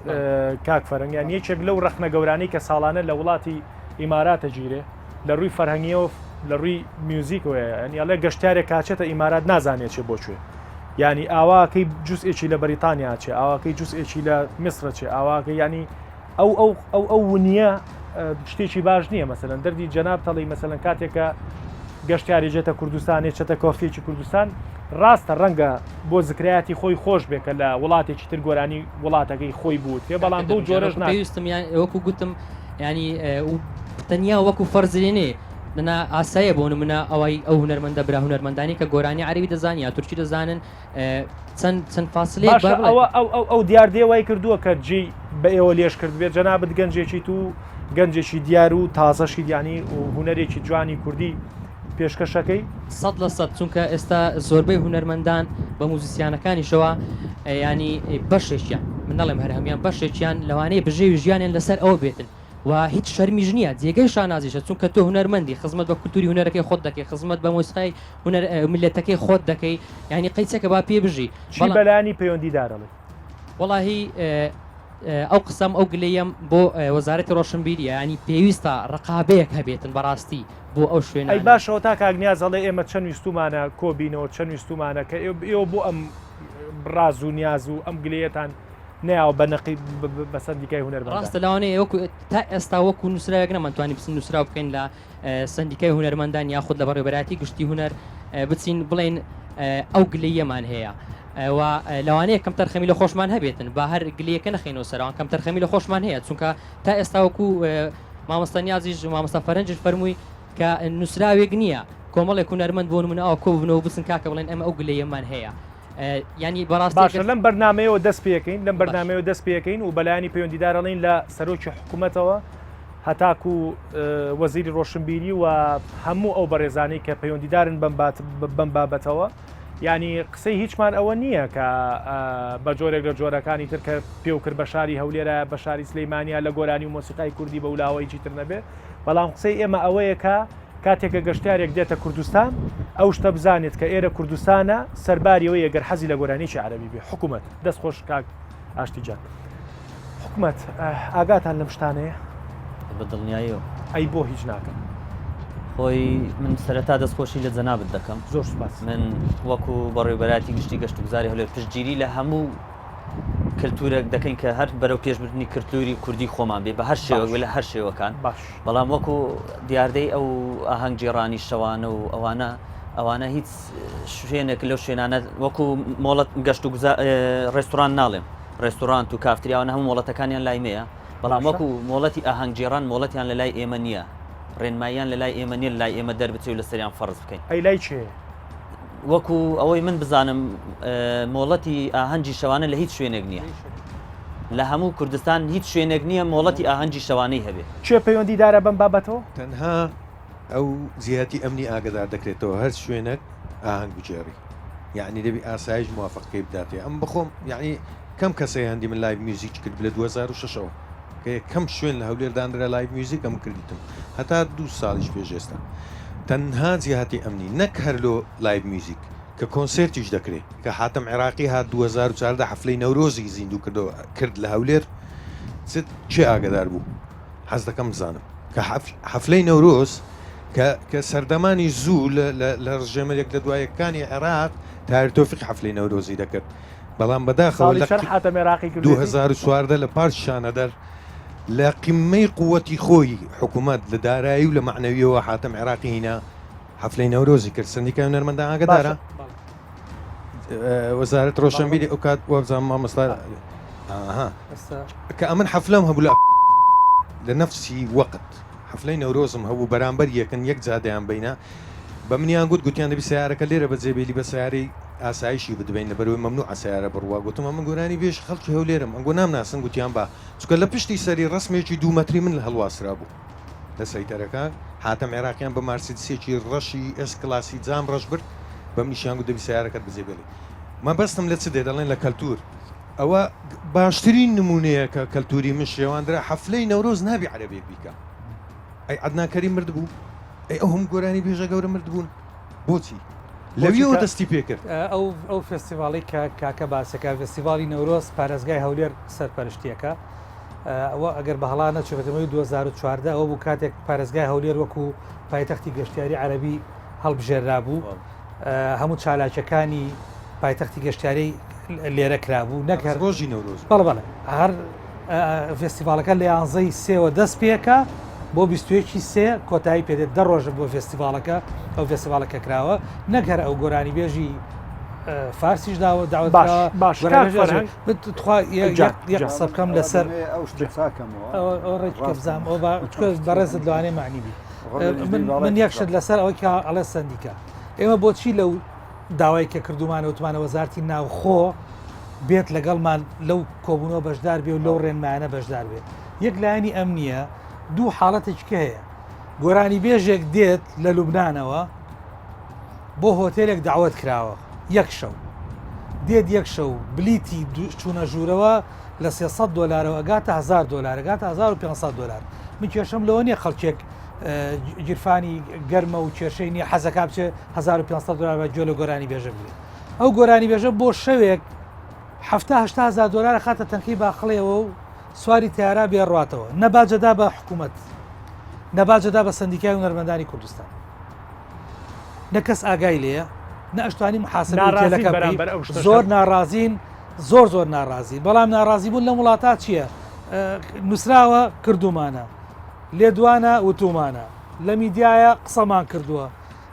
کاک فەرەنگیان یەکێک لەو ڕەخنە گەورانەی کە ساڵانە لە وڵاتی ئیماراتە گیرێ لە ڕووی فەرهەنگیەوە لە ڕووی میوزیکەوەیە ینی ئەڵێ گەشتارێک کاچێتە ئیمارات نازانێت چێ بۆکوێ ینی ئاواکەی جوزئێکی لە بەریتانیا چێ ئاواکەی جوزئێکی لە میسرە چێ ئاواکە ینی ئەو ونیە شتێکی باش نییە مەسەلەن دەردی جەناب تەڵی مەسەلەن کاتێکە گەشتیاری جێتە کوردستانی چێتە کۆفیێکی کوردستان ڕاستە ڕەنگە بۆ زکرایەتی خۆی خۆش بێکە لە وڵاتێکی تر گۆرانی وڵاتەکەی خۆی بوو تێ بەڵام بەو جۆرەش پێویستم وەکو گوتم ینی تەنیا وەکو فەرزێنێ لەنا ئاسایە بۆ منە ئەوەی ئەو هونەرمەندە برا هونەرمەندانی کە گۆرانی عەربی دەزانانی یا تورکی دەزانن چەند فاصلەیە ئەو دیاردێوای کردووە کە جێ بە ئێوە لێش کرد بێت جەنابەت گەنجێکی تو گەنجێکی دیار و تازەشی دیانی و هونەرێکی جوانی کوردی پێشکەشەکەی 100% چونکە ئێستا زۆربەی هونەرمەندان بە موزیسیانەکانیشەوە ینی بەشێکیان من نەڵێم هەر هەمیان بەشێکیان لەوانەیە بژێوی ژیانیان لەسەر ئەوە بێتن و هیچ شەرمیژ نییە جێگەی شانازیشە چونکە تۆ هونەرمەندی خزمەت بە کولتوری هونەرەکەی خۆت دەکەی خزمەت بە مۆسیقای ملەتەکەی خۆت دەکەی ینی قەیچەکە با پێ بژی چی بەلایانی پەیوەندی دارەڵێ وەڵاهی ئەو قسەم ئەو گلەیەم بۆ وەزارەتی ڕۆشنبیریە ینی پێویستە ڕقابەیەک هەبێتن بەڕاستی بۆ ئەو شوێنە ئەی باشەوە تا کاگنیاز ئەڵێ ئێمە چەند ویستومانە کۆبینەوە چەند ویستومانە کە ئێوە بۆ ئەم ڕاز و نیاز و ئەم گلەیەتان ناو بە نەقی بە سندیکای هونەرمەند ڕاستە لەوانەیە وەکو تا ئێستا وەکو نووسراوێک نەمانتوانی بچین نووسرا بکەین لە سندیکای هونەرمەندان یاخود لە بەڕێوەبەراتی گشتی هونەر بچین بڵێن ئەو گلەیەمان هەیە و لەوانەیە کەم تەرخەمی لە خۆشمان هەبێتن با هەر گلەیەکە نەخینەوە سەرەوە کەم تەرخەمی لە خۆشمان هەیە چونکە تا ئێستا وەکو مامۆستا نیازیش مامۆستا فەرەنجش فەرمووی کە نووسراوێک نییە کۆمەڵێک هونەرمەند بۆ نمونە ئەو کۆ ببنەوە بچن کاکە بڵێن ئەمە ئەو گلەیەمان هەیە ینی بەڕاستی لەم بەرنمەیەوە دەست پێەکەین لەم بەرنمەوە دەست پێەکەین و بەلایانی پەیوەندیدارەڵین لە سەرۆکی حکوومەتەوە هەتاکو وەزیری ڕۆشنبیری و هەموو ئەو بەڕێزانەی کە پەیوەندیدارن بەم بابەتەوە ینی قسەی هیچمان ئەوە نییە کە بە جۆرێک لە جۆرەکانی تر کە پێو کرد بە شاری هەولێرە بە شاری سلەیمانیا لە گۆرانی و مۆسیقای کوردی بە ولاوەیەکی تر نەبێ بەڵام قسەی ئێمە ئەوەیە کە کاتێکە گەشتارێک دێتە کوردستان ئەو شتە بزانێت کە ئێرە کوردستانە سەرباریەوە یەگەر حەزی لە گۆرانیی عەرەبی بێ حکوومەت دەست خۆش کاک ئاشتیجان حکوومەت ئاگاتان لەم شتانەیە بە دڵنیاییەوە ئەی بۆ هیچ ناکەم خۆی من سەرەتا دەستخۆشی لە جەنابەت دەکەم زۆر سپاس من وەکو بەڕێوەبەراتی گشتی گەشت و گوزاری هەولێر پشتگیری لە هەموو کللتورێک دەکەین کە هەر بەرەو پێشبردننی کللتوری کوردی خۆمان بێ بە هەر شێوە لە هەر شێوەکان باش بەڵام وەکو دیاردەی ئەو ئاهەنگ جێڕانی شەوانە و ئەوانە هیچ شوێنێک لەو شوێنانە وەکو مۆڵەت گەشت و ڕێستوران ناڵێم ڕێستورانت و کافتریاوانە هەموو مۆڵەتەکانیان لای مەیە بەڵام وەکو مۆڵەتی ئاهەنگ جێڕان مۆڵەتیان لە لای ئێمە نییە ڕێنماییان لە لای ئێمە نیە لای ئێمە دەربچێ و لە سەریان فەرز بکەین ئەی لای چێ وەکو ئەوەی من بزانم مۆڵەتی ئاهەنگی شەوانە لە هیچ شوێنێک نییە لە هەموو کوردستان هیچ شوێنێک نییە مۆڵەتی ئاهەنگی شەوانەی هەبێت چێ پەیوەندیدارە بەم بابەتەوە تەنها ئەو زیاتی ئەمنی ئاگدار دەکرێتەوە هەر شوێنێک ئاهەنگ بجێڕی یعنی دەبی ئاسایش موافقەکەی بداتێ ئەم بخۆم یعنی کەم کەسەی هەندی من لایڤ میوزیک کرد لە 2006ەوە کە کەم شوێن لە هەولێردانرا لایڤ میوزیک ئەم کردیتم هەتا 2 ساڵیش پێشێستا تەنها جیهاتی ئەمنی نەک هەرلۆ لایڤ میوزیک کە کۆنسرتیش دەکرێت کە حاتم عێراقی هات 2014 حفلەی نەورۆزی زیندوو کرد لە هەولێر چێ ئاگدار بوو حەز دەکەم بزانم کە حفلەی نەورۆز کە سەردەمانی زوو لە ڕژێمەرێک لە دوایەکانی عێراق تاریتۆفیق حفلەی نەورۆزی دەکرد بەڵام بەداخەوە لە 2014 لە پارشانەدەر لە قیمەی قووەتی خۆی حکوومەت لە دارایی و لە معنەویەوە حاتم عێراقی هینا حفلەی نەورۆزی کرد سندیکای هونەرمەندان ئاگدارە وەزارەت ڕۆشنبیری ئەو کات وەبزان مامۆستا کە ئەمن حفلەم هەبوو لە نەفسی وەقت حفلەی نەورۆزم هەبوو بەرامبەر یەکن یەک جادەیان بینە بە منیان گوتیان دەبی سیارەکە لێرە بە جێبێلی بە سیارەی ئاسایشی بدبین لە بەرەوەی مەمنوع سیارە بڕوا گوتمە من گۆرانی بێش خەڵکی هەولێرم ئەنگۆ نامناسن گوتیان با چکە لە پشتی سەری ڕسمێکی 2 مەتری من لە هەڵواسرا بوو لە سەیتەرەکە حاتم عێراقیان بە مارسیدسێکی ڕەشی ئێس کلاسی جام ڕەش برد بە منیشیان گوت دەبی سیارەکەت بجێبێلی من بەستم لە چ دێ دەڵێن لە کەلتور ئەوە باشترین نمونەیە کە کەلتوری من شێواندرا حفلەی نەورۆز نابی عەرەبێک بیکە ئەی عەدنان کەریم مرد بوو ئەی ئەو هەم گۆرانی بێژە گەورە مرد بوون بۆچی لەویەوە دەستی پێکرد ئەو فستیڤاڵی کە کاکە باسەکە فستیڤالی نەورۆز پارێزگای هەولێر سەرپەرشتیەکە ئەوە ئەگەر بە هەڵا نەچێتەوەی 2014 ئەوە بوو کاتێک پارێزگای هەولێر وەکو پایتەختی گەشتیاری عەرەبی هەڵبژێرا بوو هەموو چالاکیەکانی پایتەختی گەشتیاری لێرە کرابوو نەکە ڕۆژی نەورۆز بەڵێ هەر فستیڤالەکە لە 11ی سێوە دەست پێکە بۆ 21 سێ کۆتایی پێدێت 10 ڕۆژە بۆ فستیڤالەکە ئەو فستیڤالەکە کراوە نەکەر ئەو گۆرانی بێژی فارسیش داوە داوت قسە بکەم لەسەر ڕێککە بزانام بەڕێزت لەوانێ معنیبی من یەکشت لەسەر ئەوەی ئەڵێ سندیکە ئێمە بۆچی لەو داوای کە کردومانە وتمانە وەزارتی ناوخۆ بێت لەگەڵمان لەو کۆبوونەوە بەشدار بێ و لەو ڕێنمایانە بەشدار بێت یەک لایەنی ئەمنیە دوو حاڵەتێککە هەیە گۆرانی بێژێک دێت لە لوبنانەوە بۆ هۆتێلێک داوت کراوە یەک شەو دێت یەک شەو بلیتی چوونە ژوورەوە لە $300 ئەگاتە $1000 ئەگاتە $1500 من کێشەم لەوە نیە خەڵکێک گیرفانی گەرمە و کێشەی نیە حەزەکە بچێ $1500 گوێ لە گۆرانی بێژە بێت ئەو گۆرانی بێژە بۆ شەوێک $700,000 خاتە تەنقی باخڵێەوە و سواری تیارا بێڕاتەوە نەباجەدا بە حکوومەت نەباجەدا بە سندیکای هونەرمەندانی کوردستان نەکەس ئاگای لێە نەشتوانی محاسبەکە زۆر ناڕازین زۆر ناڕازی بەڵام ناڕازی بوون لە وڵاتە چییە نووسراوە کردومانە لێدوانە وتومانە لە میدیایە قسەمان کردووە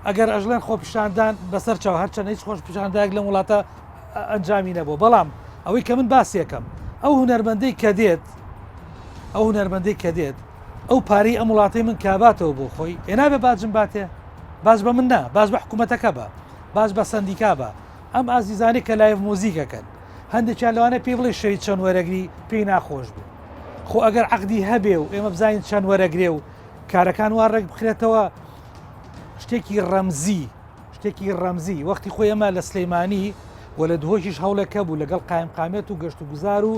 ئەگەر ئەژڵێن خۆپیشاندان بەسەر چاو هەرچەند هیچ خۆش پیشاندایەک لە وڵاتە ئەنجامی نەبوو بەڵام ئەوەی کە من باسیەکەم ئەو هونەرمەندەی کە دێت ئەو پارەی ئەم وڵاتی من کاباتەوە بۆ خۆی ئێنابێ باجم باتێ باش بە من نا باش بە حکوومەتەکە بە باش بە سندیکا بە ئەم ئازیزانی کە لایڤ مۆزیکەکەن هەندێکیان لەوانە پێی بڵێ شەوی چەند وەرەگری پێی ناخۆش بێ خۆ ئەگەر عەقدی هەبێ و ئێمە بزانین چەند وەرەگرێ و کارەکان وا ڕێک بخرێتەوە شتێکی ڕەمزی وەختی خۆی ئەمە لە سلەیمانی و لە دهۆشیش هەوڵێکە بوو لەگەڵ قایمقامێت و گەشت و گوزار و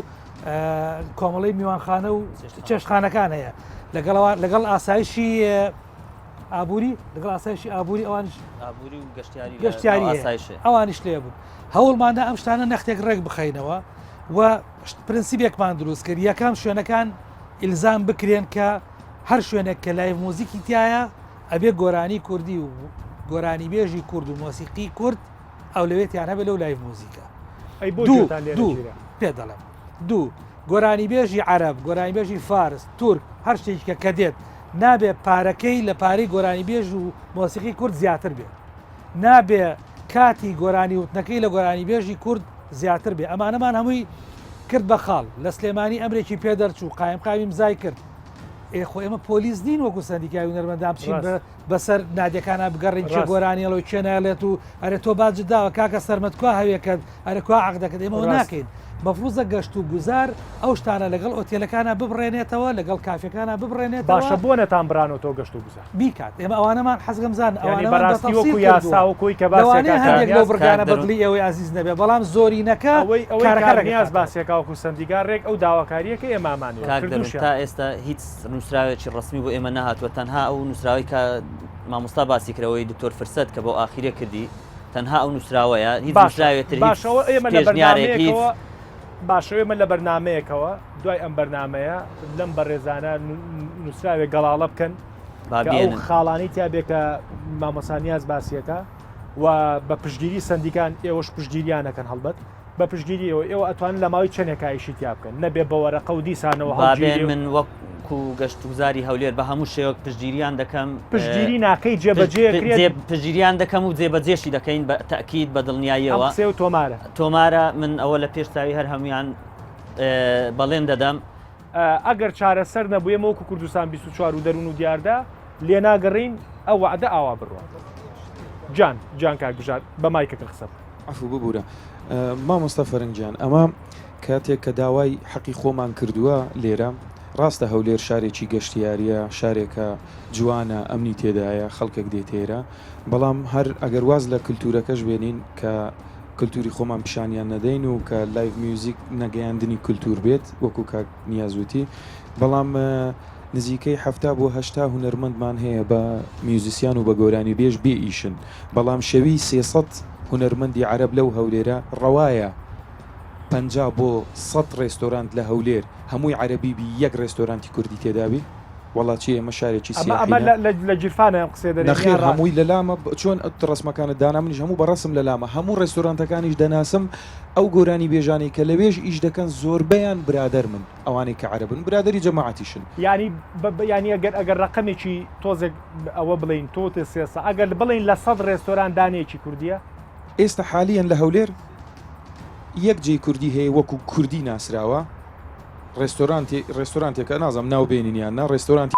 کۆمەڵی میوانخانە و چێشتخانەکان هەیە لەگەڵ ئاسایشی ئابووری ئەوانش گەشتیاری ئەوانش لێ بوون هەوڵماندا ئەم شتانە نەختێک ڕێک بخەینەوە و پرینسیپێکمان دروست کرد یەکەم شوێنەکان ئیلزام بکرێن کە هەر شوێنێک کە لایڤ مۆزیکی تایە ئەبێ گۆرانی کوردی و گۆرانی بێژی کورد و مۆسیقی کورد ئەو لەوێتیان هەبێ لەو لایڤ مۆزیکە پێ دەڵێم دوو گۆرانی بێژی عەرەب گۆرانی بێژی فارس تورک هەر شتێکە کە دێت نابێ پارەکەی لە پارەی گۆرانی بێژ و مۆسیقی کورد زیاتر بێت نابێ کاتی گۆرانی وتنەکەی لە گۆرانی بێژی کورد زیاتر بێ ئەمانەمان هەمووی کرد بە خاڵ لە سلێمانی ئەمرێکی پێدەرچوو قایمقامی مزای کرد خۆ ئێمە پۆلیس نین وەکو سندیکای هونەرمەندان بچین بەسەر نادیەکانە بگەڕین چێ گۆرانیەڵەوە چێنایڵێت و ئەرێ تۆ باجت داوە کاکە سەرمەتکوا هەوێکرد ئەرەکوا عەقدەکەت ئێمەوە ناکەین مەفروزە گەشت و گوزار ئەو شتانە لەگەڵ ئۆتێلەکانە ببڕێنێتەوە لەگەڵ کافەکانە ببڕێنێت باشە بۆ نەتان برانەوە تۆ گەشت و گوزار بیکات ئێمە ئەوانەمان حەزگەمزان ئەوانەوەکو یاساوەکوی کە هەندێک لەو بڕگانە بەدلی ئەوەی عزیز نەبێ بەڵام زۆرینەکە نیاز باسیێکاوەکو سندیگار ڕێک ئەو داواکاریەکە ئێمامان تا ئێستا هیچ نووسراوێکی ڕسمی بۆ ئێمە نەهاتوە تەنها ئەو نووسراوی کە مامۆستا باسی کرەوەی دکتۆر فرسەت کە بۆ ئاخیرە کردی تەنها ئەو نووسراوەیە هیچ نووسراوێتتر باشەوەی من لە بەرنمەیەکەوە دوای ئەم بەرنمەیە لەم بەڕێزانە نووسراوێک گەڵاڵە بکەن خاڵانی تا بێ کە مامۆسانیاز باسیەکە و بە پشتگیری سندیکان ئێوەش پشتگیریانەکەن هەڵبەت بە پشتگیری ئێوە ئەتوانن لە ماوەی چەندێکایشی تیا بکەن نەبێ بە وەرەقە و دیسانەوە من وەکو گەشت وزاری هەولێر بە هەموو شێوەک پشتگیریان دەکەم پشتگیری ناکەی جێبەجێ پشتگیریان دەکەم و جێبەجێشی دەکەین بە تاکید بە دڵنیاییەوە سێ و تۆمارە من ئەوە لە پێشتاوی هەر هەمویان بەڵێن دەدەم ئەگەر چارەسەر نەبووە وەکو کوردستان 24 و دەروون و دیاردا لێ ناگەڕین ئەو وعدە ئاوا بڕوە جان کاکبژار بە مایکەکە قسە عفو ببوورە مامۆستا فەرنگیان ئەمە کاتێک کە داوای حەقی خۆمان کردووە لێرە ڕاستە هەولێر شارێکی گەشتیاریە شارێکە جوانە ئەمنی تێدایە خەڵکێک دێتێرە بەڵام هەر ئەگەر واز لە کللتورەکەش بێنین کە کللتوری خۆمان پیشانیان نەدەین و کە لایڤ میوزیک نەگەیاندنی کللتور بێت وەکو کاک نیازوتی بەڵام نزیکەی 7 بۆ 8 هونەرمەندمان هەیە بە میوزیسیان و بە گۆرانی بێژ بێ ئیشن بەڵام شەوی 300 هونەرمەندی عەرەب لەو هەولێرە ڕەوایە 50 بۆ 100 ڕێستۆرانت لە هەولێر هەمووی عەربی بی یەک ڕێستۆرانتی کوردی تێدابی وڵاتی ئێمە شارێکی ئەمە لە جیرفانە قسێ نەخێر هەمووی لە لامە چۆن ڕسمەکانت دانا منیش هەموو بەڕسم لە لامە هەموو ڕێستۆرانتەکانیش دەناسم ئەو گۆرانی بێژانی کە لەوێژ ئیش دەکەن زۆربەیان برادەر من ئەوانەی کە عەربن برادری جەماعەتیشن ینی ئەگەر ڕقمێکی تۆزێک ئەوە بڵین تۆ سێسا ئەگەر بڵین لە 100 ڕێستۆران دانێکی کوردیە ئێستا حالیان لە هەولێر یەک جێی کوردی هەیە وەکو کوردی ناسراوە ڕێستۆرانتێکە نازم ناو بینینیاننا ڕێستۆرانتی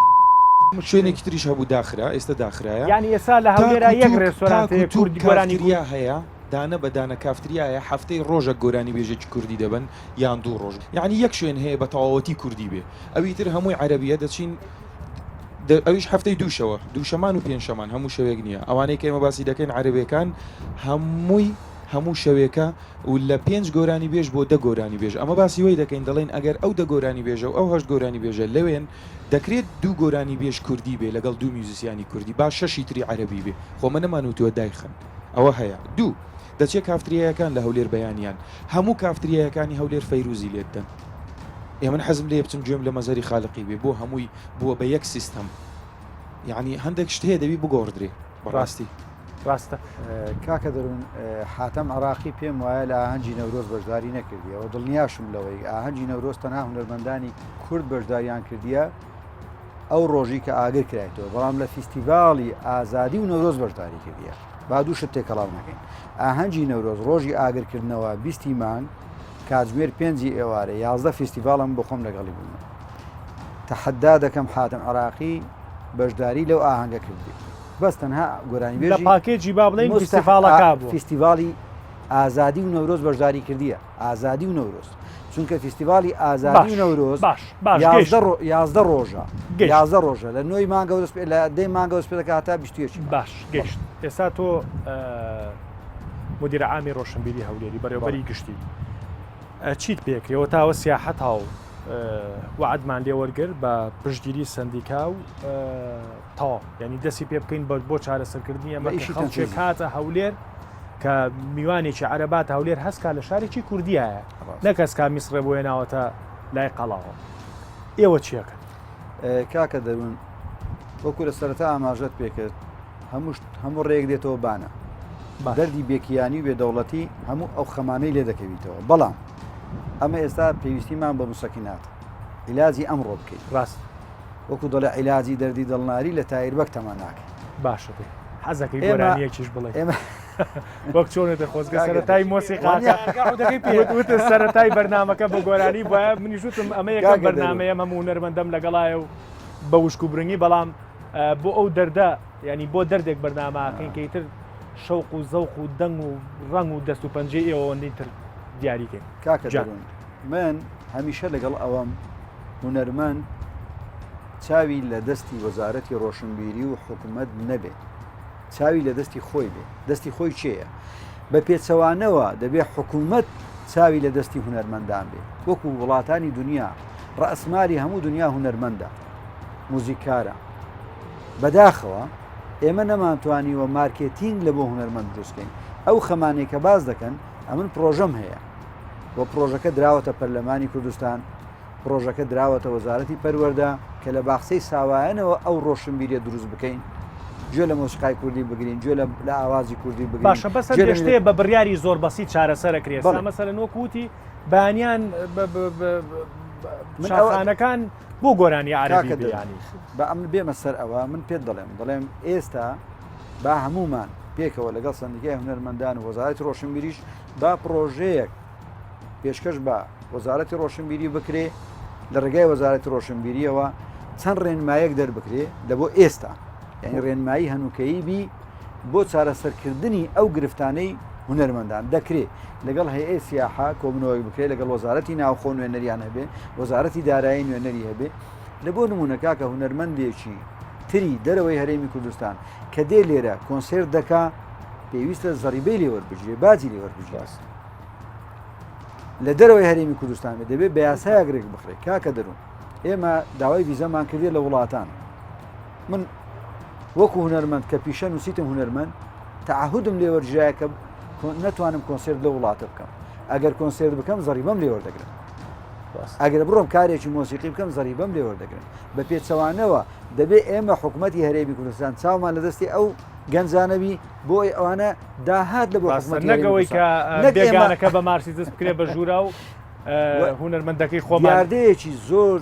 شوێنێکی تریش هەبوو داخرا ئێستا داخرایە ینی ئێستا لە هەولێرا یەک ڕێستۆرانت کوردی گۆرانیریا هەیە دانە بەدانە کافتریایە هەفتەی ڕۆژە گۆرانی بێژێکی کوردی دەبن یان دوو ڕۆژ یعنی یەک شوێن هەیە بە تەواوەتی کوردی بێ ئەوی تر هەمووی عەرەبیە دەچین ئەویش هەفتەی دووشەمان و پێنجشەمان هەموو شەوێک نییە ئەوانەی کە ئێمە باسی دەکەین عەرەبیەکان هەموو شەوێکە و لە 5 گۆرانی بێژ بۆ 10 گۆرانی بێژ ئەمە باسی وی دەکەین دەڵێن ئەگەر ئەو 10 گۆرانی بێژە و ئەو 8 گۆرانی بێژە لەوێن دەکرێت 2 گۆرانی بێژ کوردی بێ لەگەڵ 2 میوزیسیانی کوردی با 6 تری عەرەبی بێ خۆمە نەمانوتووە دایخن ئەوە هەیە دوو دەچێت کافتریایەکان لە هەولێر بەیانیان هەموو کافتریایەکانی هەولێر فەیروزی لێتدەن ئێمە حەزم لێ بچم گوێم لە مەزەری خاڵقی بێ بۆ هەمووی بووە بە یەک سیستەم یعنی هەندێک شت هەیە دەبی بگۆڕدرێ بەڕاستی ڕاستە کاکە دەروون حاتەم عراقی پێم وایە لە ئاهەنگی نەورۆز بەشداری نەکردیەوە دڵنیاشم لەوەی ئاهەنگی نەورۆز تەنها هونەرمەندانی کورد بەشداریان کردیە ئەو ڕۆژی کە ئاگر کرایەوە بەڵام لە فیستیڤاڵی ئازادی و نەورۆز بەشداری کردیە با دوو شت تێکەڵاو نەکەین ئاهەنگی نەورۆز ڕۆژی ئاگرکردنەوە 20 مان کاتژمێر 5 ئێوارە 11 فیستیڤاڵم بۆ خۆم لەگەڵی بوون تەحەدا دەکەم حاتەم عراقی بەشداری لەو ئاهەنگە کردی بەس تەنها گۆرانی بێژی لە پاکێجی با بڵین فیستیڤاڵەکە بوو فیستیڤاڵی ئازادی و نەورۆز بەشداری کردیە ئازادی و نەورۆز چونکە فیستیڤاڵی ئازادی و نەورۆز 11 ڕۆژە 11 ڕۆژە لە 9 مانگە لە 10 مانگە وەسپێدەکە هەتا 20 باش گەشت ئێستا تۆ مدیرە عامی ڕۆشنبیری هەولێری بەڕێوەبەری گشتی چیت پێکرێەوە تاوە سیاحەت هاو وعدمان لێ وەرگر بە پشتگیری سندیکا و تاوا ینی دەستی پێ بکەین بۆ چارەسەرکردنی ئەمە خەڵکێک هاتە هەولێر کە میوانێکی عەرەبات هەولێر هەستکا لە شارێکی کوردیایە نەکەس کا میسڕێ بۆ هێناوەتە لای قەڵاوە ئێوە چیەکەن کاکە دەروون وەکو لە سەرەتا ئاماژەت پێکرد هەموو ڕێک دێتەوە بانە دەردی بێکیانی و بێدەوڵەتی هەموو ئەو خەمانەی لێ دەکەویتەوە بەڵام ئەمە ئێستا پێویستیمان بە موسەکینات عیلاجی ئەمڕۆ بکەیت ڕاست وەکو دەڵێ عیلاجی دەردی دڵناری لە تایربەک تەمان ناکەین باشە حەزەکەی گۆرانیەکیش بڵێ وەک چۆنێتە خۆزگە سەرەتای مۆسیقاکەوتە سەرەتای بەرنامەکە بە گۆرانی وایە منیشوتم ئەمە یەکە بەرنامەیە هەموو هونەرمەندەم لەگەڵایە و بە وشک و برنگی بەڵام بۆ ئەو دەردە ینی بۆ دەردێک بەرنامەکەین کەیتر شەوق و زەوق و دەنگ و ڕنگ و دەست و پەنجەی ئێوەندەی تر دیاریکەین کاکە دەروون من هەمیشە لەگەڵ ئەوەم هونەرمەند چاوی لە دەستی وەزارەتی ڕۆشنبیری و حکوومەت نەبێت چاوی لە دەستی خۆی بێ دەستی خۆی چێە بە پێچەوانەوە دەبێت حکوومەت چاوی لە دەستی هونەرمەندان بێ وەکو وڵاتانی دنیا ڕئەسماری هەموو دنیا هونەرمەندە موزیکارە بەداخەوە ئێمە نەمانتوانیوە مارکێتینگ لە بۆ هونەرمەند دروستکەین ئەو خەمانەی کە باز دەکەن ئەمن پرۆژەم هەیە بۆ پرۆژەکە دراوەتە پەرلەمانی کوردستان پرۆژەکە دراوەتە وەزارەتی پەروەردە کە لە باخسەی ساوایەنەوە ئەو ڕۆشنبیریە دروست بکەین گوێ لە مۆسیقای کوردی بگرین گوێ لە ئاوازی کوردی بگرین باشە بەسەر گەشتەیە بە بڕیاری زۆر بەسی چارەسەرەکرێت مەسەرەن وەکوتی بەیانیان شاخانەکان بۆ گۆرانی عەرەبی بیانی بە ئەم بێمە سەر ئەوە من پێت دەڵێم ئێستا با هەمومان پێکەوە لەگەڵ سندیکای هونەرمەندان و وەزارەتی ڕۆشنبیریش با پرۆژەیەک پێشکەش بە وەزارەتی ڕۆشنبیری بکرێ لە ڕێگای وەزارەتی ڕۆشنبیریەوە چەند ڕێنمایەک دەربکرێ لە بۆ ئێستا یعنی ڕێنمایی هەنووکەیی بی بۆ چارەسەرکردنی ئەو گرفتانەی هونەرمەندان دەکرێت لەگەڵ هەیئەی سیاحە کۆبنەوەی بکرێت لەگەڵ وەزارەتی ناوخۆ نوێنەریان هەبێ وەزارەتی دارایی نوێنەری هەبێ لە بۆ نمونەکە کە هونەرمەندێکی تری دەرەوەی هەرێمی کوردستان کە دێ لێرە کۆنسێر دەکا پێویستە زەریبەی لێوەربژێ باجی لێوەربژێت لە دەرەوەی هەرێمی کوردستان دەبێت بە یاسایەک بخرێت کاکە دەروون ئێمە داوای ویزەمان کردێت لە وڵاتان من وەکو هونەرمەند کە پیشە نووسیتم هونەرمەند تەعهودم لێوەرجایە کە نەتوانم کۆنسێرت لە وڵاتە بکەم ئەگەر کۆنسێرت بکەم زەریبەم لێ وەردەگرن ئەگەر بڕۆم کارێکی مۆسیقی بکەم زەریبەم لێ وەردەگرن بە پێچەوانەوە دەبێت ئێمە حکوومەتی هەرێمی کوردستان چاومان لە دەستی ئەو گەنجانەبی بۆی ئەوانە داهات لە بۆ نەگەوەی کە بێگانەکە بە مارسی دەست بکرێ بە ژوورا و هونەرمەندەکەی خۆمان یاردەیەکی زۆر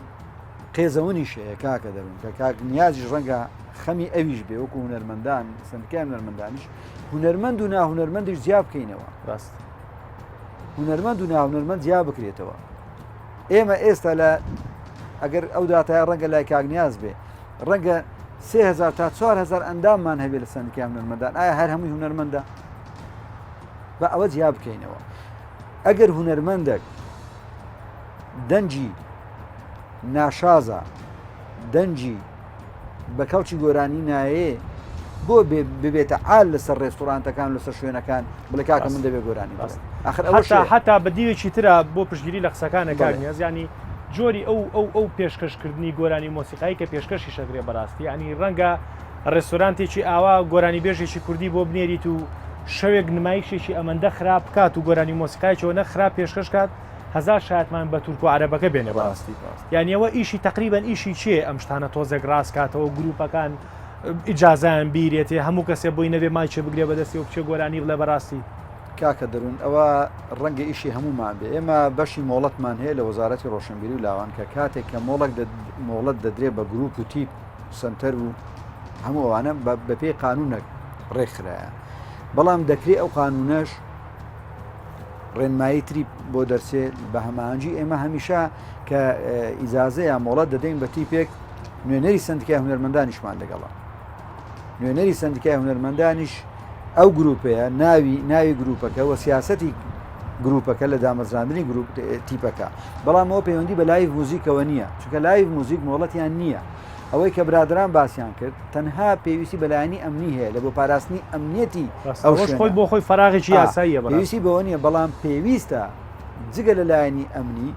قێزەونی شەیە کاکە دەبن کە کاک نیازیش ڕەنگە خەمی ئەویش بێ وەکو هونەرمەندان سندکای هونەرمەندانیش هونەرمەند و ناهونەرمەندیش جیا بکەینەوە ڕاست هونەرمەند و ناهونەرمەند جیا بکرێتەوە ئێمە ئێستا لە ئەگەر ئەو داتای ڕەنگە لای کاگنیاز بێ ڕەنگە 3000 تا 4000 ئەنداممان هەبێت لە سندکای هونەرمەندان ئایا هەر هەمووی هونەرمەندە بە ئەوە جیا بکەینەوە ئەگەر هونەرمەندێک دەنجی ناشازە دەنجی بە کەڵکی گۆرانی نایێ بۆ ببێتە عال لەسەر ڕێستۆرانتەکان لەسەر شوێنەکان بڵێ کاکە من دەبێت گۆرانی حتا بە دیوێکی ترە بۆ پشتگیری لە قسەکانە کاگنیاز ینی جۆری ئەو پێشکەشکردنی گۆرانی مۆسیقایی کە پێشکەشی شەگرێ بەڕاستی ینی ڕەنگە ڕێستۆرانتێکی ئاوا گۆرانی بێژێکی کوردی بۆ بنێریت و شەوێک نمایشێکی ئەمەندە خراپ بکات و گۆرانی مۆسیقایەوە نە خراپ پێشکەش کات هزار شایەتمان بە تورک و عەرەبەکە بێنێ بەڕاستی یانیەوە ئیشی تقریبان ئیشی چیە ئەم شتانە تۆزێک ڕاست کاتەوە گروپەکان ئیجازایان بیرێتێ هەموو کەسێ بۆی نەبێ مایچە بگرێ بەدەستی و بچێ گۆرانی بڵێ بەڕاستی کاکە دەروون ئەوە ڕەنگە ئیشی هەمومان بێ ئێمە بەشی مۆڵەتمان هەیە لە وەزارەتی ڕۆشنبیری و لاوان کە کاتێک کە مۆڵەت دەدرێت بە گروپ و تیپ سنتەر و هەموو ئەوانە بە پێی قانونەك ڕێکخرایە بەڵام دەکرێت ئەو قانونەش ڕێنمایی تری بۆ دەرسێ بە هەمانجی ئێمە هەمیشە کە ئیزازەیە مۆڵەت دەدەین بە تیپێک نوێنەری سندیکای هونەرمەندانیشمان لەگەڵا نوێنەری سندیکای هونەرمەندانیش ئەو گروپەیە ناوی گروپەکە و سیاسەتی گروپەکە لە دامەزراندنی گروپ تیپەکە بەڵام ئەوە پەیوەندی بە لایڤ موزیکەوە نییە چونکە لایڤ موزیک مۆڵەتیان نییە ئەوەی کە برادران باسییان کرد تەنها پێویستی بەلایانی ئەمنی هەیە لە بۆ پاراستنی ئەمنیەتی خۆی بۆ خۆی فراغێکی یاساییە پێویستی بەوە نیە بەڵام پێویستە جگە لە لایانی ئەمنی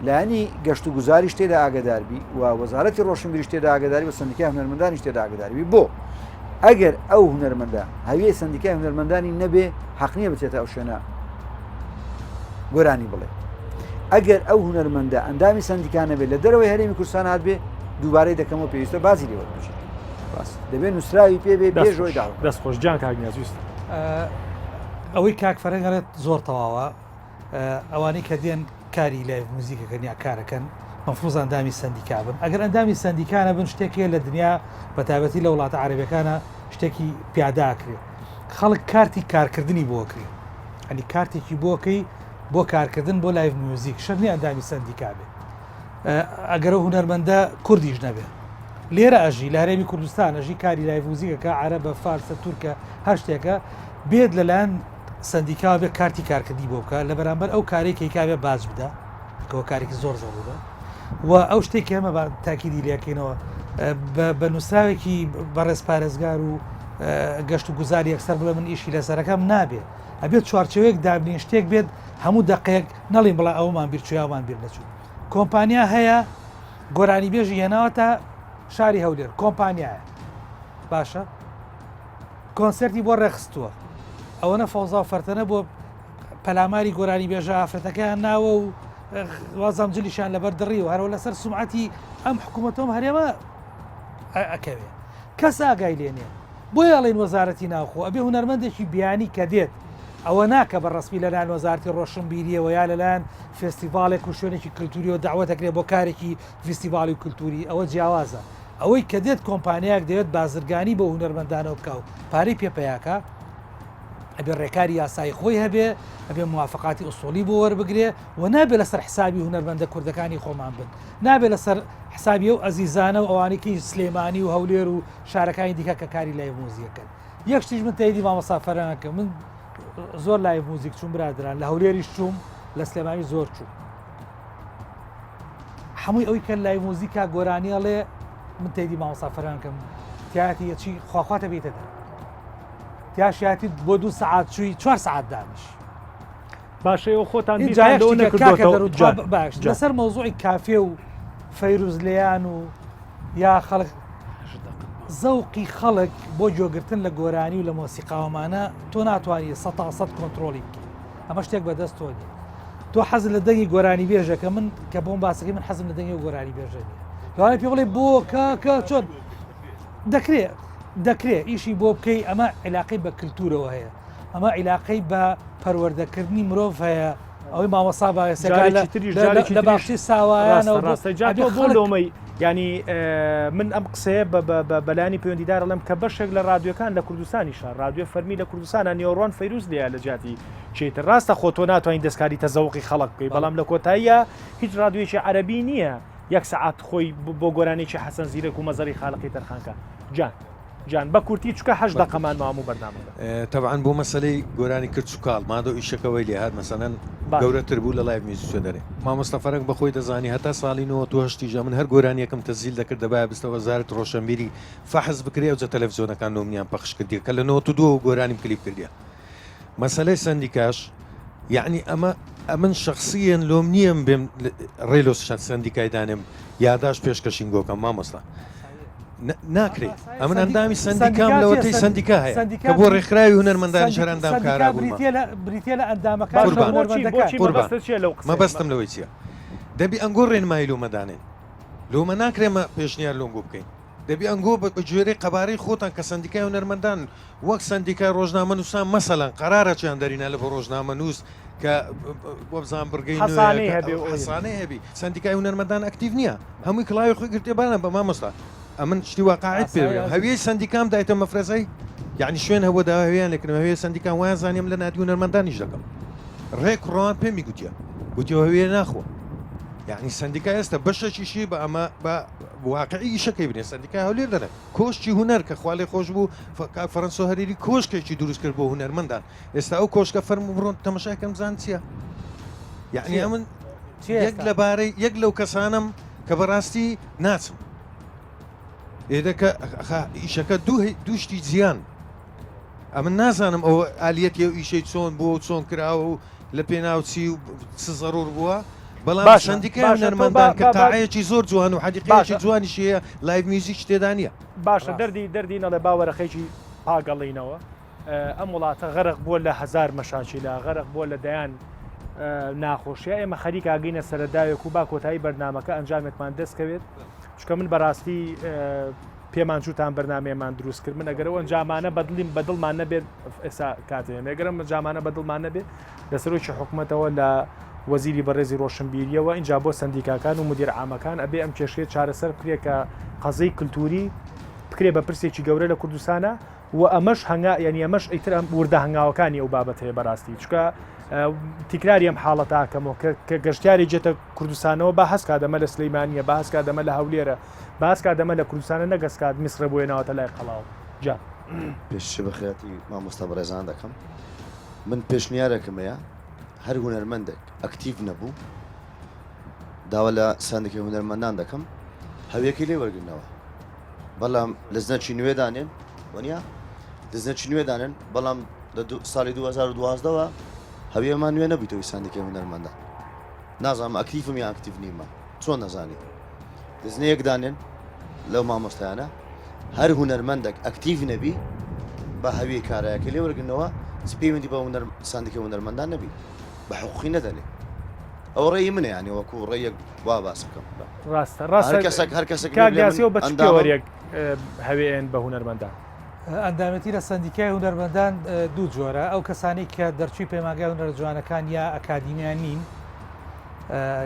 لایانی گەشت و گوزاریش تێدا ئاگداربی و وەزارەتی ڕۆشنبیریش تێدا ئاگداری و سندیکای هونەرمەندانیش تێدا ئاگداربی بۆ ئەگەر ئەو هونەرمەندە هەویە سندیکای هونەرمەندانی نەبێ حەق نییە بچێتە ئەو شوێنە گۆرانی بڵێ ئەگەر ئەو هونەرمەندە ئەندامی سندیکانە بێت لە دەرەوەی هەرێمی کوردستان هات بێ دووبارەی دەکەمەوە پێویستە بازی لێوە بچێت دەبێت نووسراوی پێ بێ بێژۆی دا دەست خۆشجان کاگنیازویست ئەوەی کاک فەرەنگەڵێت زۆر تەواوە ئەوانەی کە دێن کاری لای موزیکەکە یا کارەکەن مەفروض ئەندامی سندیکا بن ئەگەر ئەندامی سندیکانە بن شتێکێ لە دنیا بە تایبەتی لە وڵاتە عەرەبیەکانە شتێکی پیاداکرێت خەڵک کارتی کارکردنی بۆکرێت ئەنی کارتێکی بۆکەی بۆ کارکردن بۆ لایڤ میوزیک شەرنی ئەندامی سندیکا بێت ئەگەرە هونەرمەندە کوردیش نەبێ لێرە ئەژی لە هەرێمی کوردستان ئەژی کاری لایڤ موزیکەکە عەرەبە فارسە تورکە هەر شتێکە بێت لەلایەن سندیکا بێ کارتی کارکردی بۆ بکە لە بەرامبەر ئەو کارێکی کابێ باج بدە کەەوە کارێکی زۆر زەڕورە و ئەو شتێکی ئەمە تاکیدی لەکەینەوە بە نووسراوێکی بەڕێز پارێزگار و گەشت و گوزاری یەکسەر بڵێ من ئیشی لەسەرەکەم نابێت ئەبێت چوارچەوەیەک دابنین شتێک بێت هەموو دقەیەک نەڵین بڵێ ئەومان بیرچویاوان بیر نەچوو کۆمپانیا هەیە گۆرانی بێژی هێناوەتە شاری هەولێر کۆمپانیایە باشە کۆنسەرتی بۆ ڕێخستووە ئەوەنە فەوزا و فەرتەنە بۆ پەلاماری گۆرانی بێژە ئافرەتەکەیان ناوە و وازام جلیشان لەبەر دڕی و هەرەوە لەسەر سومعەتی ئەم حکوومەتەوەم هەرێمە ئەکەوێ کەس ئاگای لێنێ بۆ یاڵێن وەزارەتی ناوخۆ ئەبێ هونەرمەندێکی بیانی کە دێت ئەوە ناکە بە ڕسمی لەلایەن وەزارەتی ڕۆشنبیریەوە یا لەلایەن فستیڤالێک و شوێنێکی کللتوری و داوەتەکرێت بۆ کارێکی فستیڤالی و کللتوری ئەوە جیاوازە ئەوەی کە دێت کۆمپانیاک دەوێت بازرگانی بە هونەرمەندانەوە بکاو پارەی پێپەیاکە ئەبێ ڕێکاری یاسایی خۆی هەبێ ئەبێ موافقاتی ئوسوڵی بۆ وەربگرێ و نابێت لەسەر حسابی هونەرمەندە کوردەکانی خۆمان بن نابێت لەسەر حسابی و ئەزیزانە و ئەوانێکی سلێمانی و هەولێر و شارەکانی دیکە کە کاری لای موزیەکەن یەک شتیش من تاییدی مامۆستا فەرەنگەکە من زۆر لای موزیک چوون برادران لە هەولێریش چووم لە سلێمانی زۆر چوو هەمووی ئەوی کە لای موزیکا گۆرانیەڵێ من تاییدی مامۆستا فەرەنگەکەم تیاتی چی خواخواتە بێتە دەر تیاشیاتی بۆ 2 سعات چووی 4 سعات دانیش باشەوە خۆتان باش لەسەر مەوزوعی کافێ و فەیروزلیان و یا خەڵک زەوقی خەڵک بۆ جۆگرتن لە گۆرانی و لە مۆسیقاوەمانە تۆ ناتوانانی 100% کۆنتترۆلی بکە ئەمە شتێک بەدەست تۆ نیە تۆ حەز لە دەنگی گۆرانی بێژەکە من کە بۆم باسەکەی من حەزم لە دەنگی و گۆرانی بێژە نیە دوانێ پێ بڵێ بۆ کە چۆن دەکرێت ئیشی بۆ بکەی ئەمە عیلاقەی بە کللتورەوە هەیە ئەمە عیلاقەی بە پەروەردەکردنی مرۆڤ هەیە ئەوەی مامۆسا باەسەکە لە باشی ساوایانەوە بۆ لۆمەی ینی من ئەم قسەیە بەلانی پەیوەندیدار ئەڵێم کە بەشێک لە رادیۆکان لە کوردستانیشان رادیۆ فەرمی لە کوردستانە نیۆڕوان فەیروز لێە لە جاتی چێتر ڕاستە خۆتۆ ناتوانین دەستکاری تەزەوقی خەڵک بکەی بەڵام لە کۆتاییە هیچ رادیۆیەکی عەرەبی نییە یەک سەعات خۆی بۆ گۆرانێکی حەسەن زیرەک و مەزەری خاڵقی تەرخانکە جان بە کورتی چکە هەش دەقەمان ماموو بەردامەکە تەبعاً بۆ مەسلەی گۆرانی کرد سوکاڵ مادۆ ئیشەکەوەی لێ هات مەسەنەن گەورەتر بوو لە لایڤ میوزیک دەرێ مامۆستا فەرەنگ بەخۆی دەزانی هەتا ساڵی 1970 من هەر گۆرانیەکەم تەزیل دەکرد دەبایە بستە وەزارەت ڕۆشنبیری فەحز بکرێ و جە تەلەڤیزیۆنەکان نۆمیان پەخش کردی کە لە 92 گۆرانیم کلیپ کردیە مەسەلەی سندیکاش یعنی ئەمن شخصیان لۆم نییەم بێم ڕێلۆ سندیکای دانێم یاداش پێشکەشین گۆکەم مامۆستا ناکرێت ئەمن ئەندامی سندیکام لەوەتەی سندیکا هەیە کە بۆ ڕێکخراوی هونەرمەندانی شەر ئەندام کارا بریتە لە ئەندامەکان مەبەستم لەوەی چییە دەبی ئەنگۆ ڕێنمایی لۆمەدانێن لۆمە ناکرێمە پێشنیار لۆنگۆ بکەین دەبی ئەنگۆ بە گوێرەی قەبارەی خۆتان کە سندیکای هونەرمەندان وەک سندیکای ڕۆژنامە نووسان مەسەڵەن قەرارە چیان دەرینە لە بۆ ڕۆژنامە نووس کە وەبزان بڕگەی حەسانەی هەبی سندیکای هونەرمەندان ئەکتیڤ نییە هەمووی کڵاوی خۆی گرتێبانە بە مامۆستا ئەمن شتی واقعیت پێ هەویەی سندیکام دایتە مەفرەزەی یعنی شوێن هەبوو داهویان لەکردن هەوێ سندیکان وایە زانیم لە نادی هونەرمەندانیش دەکەم ڕێک ڕۆان پێمی گوتیە هەوێ ناخوە یعنی سندیکا ئێستا بەشەکیشی بە ئەمە بە واقعی ئیشەکەی بنێ سندیکا هەولێر دەنێت کۆشتی هونەر کە خواڵێ خۆش بوو فەرەنسا هەرێری کۆشکێکی دروست کرد بۆ هونەرمەندان ئێستا ئەو کۆشکە فەرم بڕۆن تەماشاکەم زان چییە یعنی ئەمن یەک لەبارەی یەک لەو کەسانم کە بەڕاستی ناچم ئێدەکە ئیشەکە دووشتی جیان ئەمن نازانم ئەوە ئالیەتی و ئیشەی چۆن بۆ چۆن کراوە و لە پێناوچی و سزەڕور بووە بەڵام سندیکای هونەرمەندان کە تاعەیەکی زۆر جوان و حەدیقەیەکی جوانیش هەیە لایڤ میوزیک تێدا نییە باشە دەردی نەڵێ باوەرەخەیکی پاگەڵینەوە ئەم وڵاتە غەرق بووە لە هەزار مەشاکیلا غەرق بووە لە دەیان ناخۆشیە ئێمە خەریک ئاگەینە سەرەدایەک و با کۆتایی بەرنامەکە ئەنجامێکمان دەستکەوێت چکە من بەڕاستی پێمان چوتان بەرنامەیەمان دروست کرد من ئەگەرەوە ئەنجامانە بەدڵیم بەدڵمان نەبێت ئێستا کاتێن ئەگەرم جامانە بەدڵمان نەبێت لەسەرۆکی حکوومەتەوە لە وەزیری بەڕێزی ڕۆشنبیریەوە اینجا بۆ سندیکاکان و مدیر عامەکان ئەبێ ئەم کێشەیە چارەسەر بکرێت کە قەزەی کللتوری بکرێ بە پرسێکی گەورە لە کوردستانە و ئەمەش هەنگا یعنی ئەمەش ئیتر ئەم وردە هەنگاوەکانی ئەو بابەت هەیە بەڕاستی چکە تیکراری ئەم حاڵەتاکەمەوە کە گەشتیاری جێتە کوردستانەوە با هەست کادەمە لە سلەیمانیە با هەست کادەمە لە هەولێرە با هەست کادەمە لە کوردستانە نەگەستکات میسرە بۆیە ناوەتە لای قەڵاو جا پێشی بەخێتی مامۆستا بەڕێزان دەکەم من پێشنیارێکمەیە هەر هونەرمەندێک ئەکتیڤ نەبوو داوا لە سندیکای هونەرمەندان دەکەم هەویەکەی لێ وەرگنەوە بەڵام لە زنەکی نوێ دانێن وەنیا دزنەکی نوێ دانێن بەڵام لە ساڵی 2012ەوە هەویەمان نوێ نەبوویتەوەی سندیکای هونەرمەندان نازانم ئەکتیڤم یا ئەکتیڤ نیمە چۆن نەزانی دزنەیەک دانێن لەو مامۆستایانە هەر هونەرمەندێک ئەکتیڤ نەبی بە هەویە کارایەکە لێ وەرگنەوە پەیوەندی بە سندیکای هونەرمەندان نەبی بە حقوقی نەدەنێ ئەو ڕێی منە ینی وەکو ڕێیەک وا باسەکەم هەر کەسێک کاگیاسیەوە بە چۆریەک هەوێن بە هونەرمەندان ئەندامەتی لە سندیکای هونەرمەندان دوو جۆرە ئەو کەسانی کە دەرچووی پەیمانگای هونەرە جوانەکان یا ئەکادیمیان نین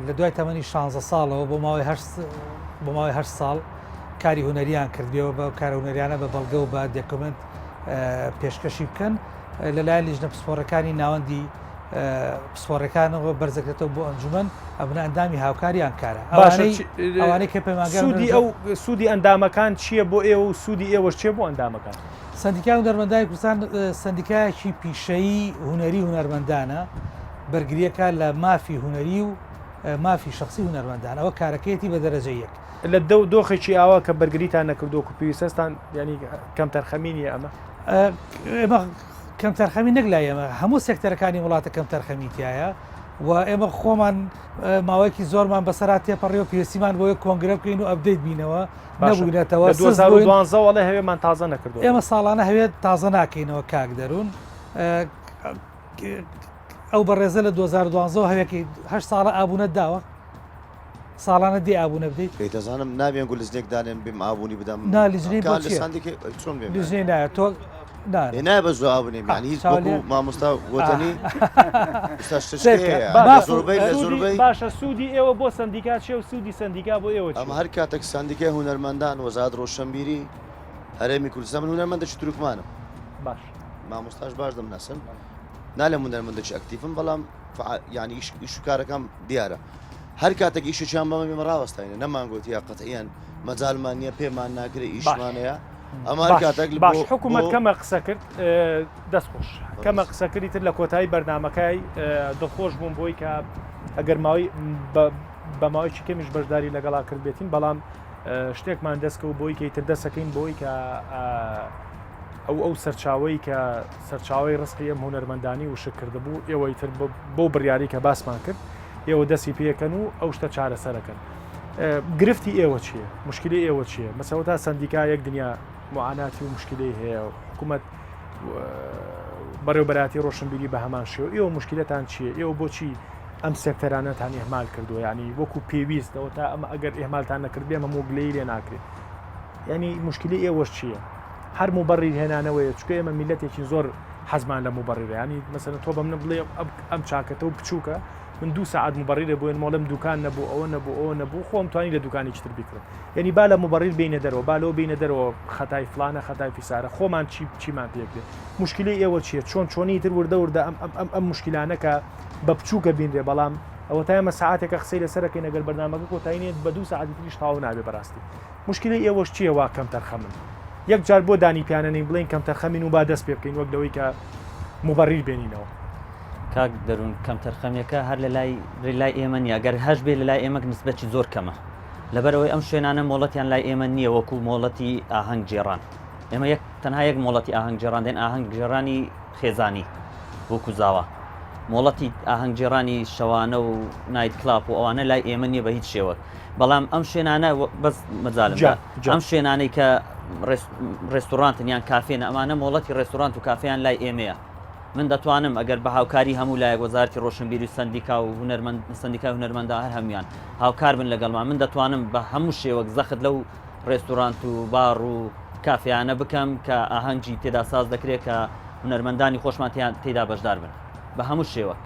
لە دوای تەمەنی 16 ساڵەوە بۆ ماوەی 8 ساڵ کاری هونەریان کردیەوە بە کارە هونەریانە بە بەڵگە و بە دێکۆمنت پێشکەشی بکەن لەلایەن لیژنە پسپۆڕەکانی ناوەندی پسپۆڕەکانەوە بەرزەکرێتەوە بۆ ئەنجومەن ئەبنە ئەندامی هاوکاریان کارە ئەوانەی کە پەیمانگای سوودی ئەندامەکان چییە بۆ ئێوە و سوودی ئێوەش چێ بۆ ئەندامەکان سندیکای هونەرمەندانی کوردستان سندیکایەکی پیشەیی هونەری هونەرمەندانە بەرگریەکە لە مافی هونەری و مافی شخصی هونەرمەندان ئەوە کارەکەیەتی بە دەرەجە یەک لە دۆخێکی ئاوا کە بەرگریتان نەکردو و پێویستستان ینی کەم تەرخەمینی ئەمە کەم تەرخەمی نەک لای ئێمە هەموو سێکتەرەکانی وڵاتە کەم تەرخەمیتیایە و ئێمە خۆمان ماوەیەکی زۆرمان بەسەرات تێپەڕێەوە پێویستیمان بۆ کۆنگرە بکەین و ئەبدەیت بینەوە نەبووینێتەوە 2012 هەوێمان تازە نەکردو ئێمە ساڵانە هەوێت تازە ناکەینەوە کاک دەروون ئەو بەڕێزە لە 2012 هەوێکی 8 ساڵە ئابوونەت داوە ساڵانە دی ئابوونە بدەیت دەزانم نابێن گولزنێک دانێن بێم ئابوونی بدەم نالیژنەی بۆ چییە؟ چۆن بێ لیژنەی نایە تۆ نای بە زۆ ئابوونێ یعنی هیچ مامۆستا وەتەنی زۆربەی باشە سوودی ئێوە بۆ سندیکات چێ و سوودی سندیکا بۆ ئێوە ئەمە هەر کاتێک سندیکای هونەرمەندان وەزارەت ڕۆشنبیری هەرێمی کوردستان من هونەرمەندێکی تورکمانم باش مامۆستاش باش دەمناسن نالێ هونەرمەندێکی ئەکتیفم بەڵام یعنی ئیش و کارەکەم دیارە هەر کاتێک ئیشێکیان بەمە بێمە ڕاوەستاینە نەمانگوت یا قەتعیان مەجالمان نییە پێمان ناگرێ ئیشمانەیە ئەمە هەر کاتێک باش حکوومەت کەمە قسە کرد دەستخۆش کەمە قسەکردی تر لە کۆتایی بەرنمەکەی دڵخۆش بووم بۆی کە ئەگەر ماوەی بە ماوەیەکی کەمیش بەشداری لەگەڵا کرد بێتین بەڵام شتێکمان دەستکەوت بۆی کە تر دەسەکەین بۆی کە ئەو سەرچاوی کە سەرچاوی ڕستی ئەم هونەرمەندانی وشک کرده بوو ئێوەی تر بۆ بڕیاری کە باسمان کرد ئێوە دەستی پێکەن و ئەو شتە چارەسەرەکەن گرفتی ئێوە چییە مشکلی ئێوە چییە مەسەوە تا سندیکا یەک دنیا معاناتی و مشکلی هەیە و حکوومەت بەڕێوبەراتی ڕۆشنبیری بە هەمان شێوە ئێوە مشکلەتان چییە ئێوە بۆچی ئەم سێکتەرانەتان ئێمال کردووە ینی وەکو پێویستەوە تا ئەمە ئەگەر ئێمالتان نەکرد بێ هەموو گلەی لێ ناکرێت ینی مشکلی ئێوەش چییە هەر موبەڕی هێنانەوەیە چکە ئێمە میلەتێکی زۆر حەزمان لە موبەڕیرە ینی مەسەلەن تۆ بە منە بڵێ ئەم چاکەتە و بچووکە من 2 ساعت موبەڕیرە بۆێن مۆڵم دوکان نەبوو ئەوە نەبوو ئەوە نەبوو خۆم توانی لە دوکانی چتر بیکڕم یعنی با لە موبەڕیر بینە دەرەوە با لەوە بینە دەرەوە خەتای فلانە خەتای فیسارە خۆمان چیمان پێکرێت مشکلی ئێوە چییە چۆنی تر وردە ئەم مشکلانەکە بە بچووکە بینرێ بەڵام ئەوە تا ئێمە ساعتێکە قسەی لەسەرەکەی نەگەر بەرنامەکە کۆتایینێت بە 2 ساعتی تریش تاو نابێ بەڕاستی مشکلی ئێوەش چییە وا کەم تەرخەمن یەک جار بۆ دانی پیانەی بڵین کەم تەرخەمین و با دەست پێ بکەین وەک لەوەی کە موبەڕیر بێنینەوە کاک دەروون کەم تەرخەمیەکە هەر لە لای ئێمە نیە گەر هەش بێ لە لای ئێمە نسبەتی زۆر کەمە لەبەرەوەی ئەم شوێنانە مۆڵەتیان لای ئێمە نییە وەکو مۆڵەتی ئاهەنگ جێران ئێمە تەنها یەک مۆڵەتی ئاهەنگ جێران دێن ئاهەنگ جێرانی خێزانی وەکو زاوە مۆڵەتی ئاهەنگ جێرانی شەوانە و نایت کلاپ و ئەوانە لای ئێمە نییە بە هیچ شێوە بەڵام ئەم شوێنانە بەس مەجالم ئەم شوێنانەی کە ڕێستورانتن یان کافێنە ئەمانە مۆڵەتی ڕێستورانت و کافیان لای ئێمەیە من دەتوانم ئەگەر بە هاوکاری هەموو لایەک وەزارەتی ڕۆشنبیری و سندیکا و سندیکای هونەرمەندا هەر هەمویان هاوکار بن لەگەڵمان من دەتوانم بە هەموو شێوەک زەخت لەو ڕێستورانت و بار و کافیانە بکەم کە ئاهەنگی تێدا ساز دەکرێت کە هونەرمەندانی خۆشمان تێدا بەشدار بن بە هەموو شێوەک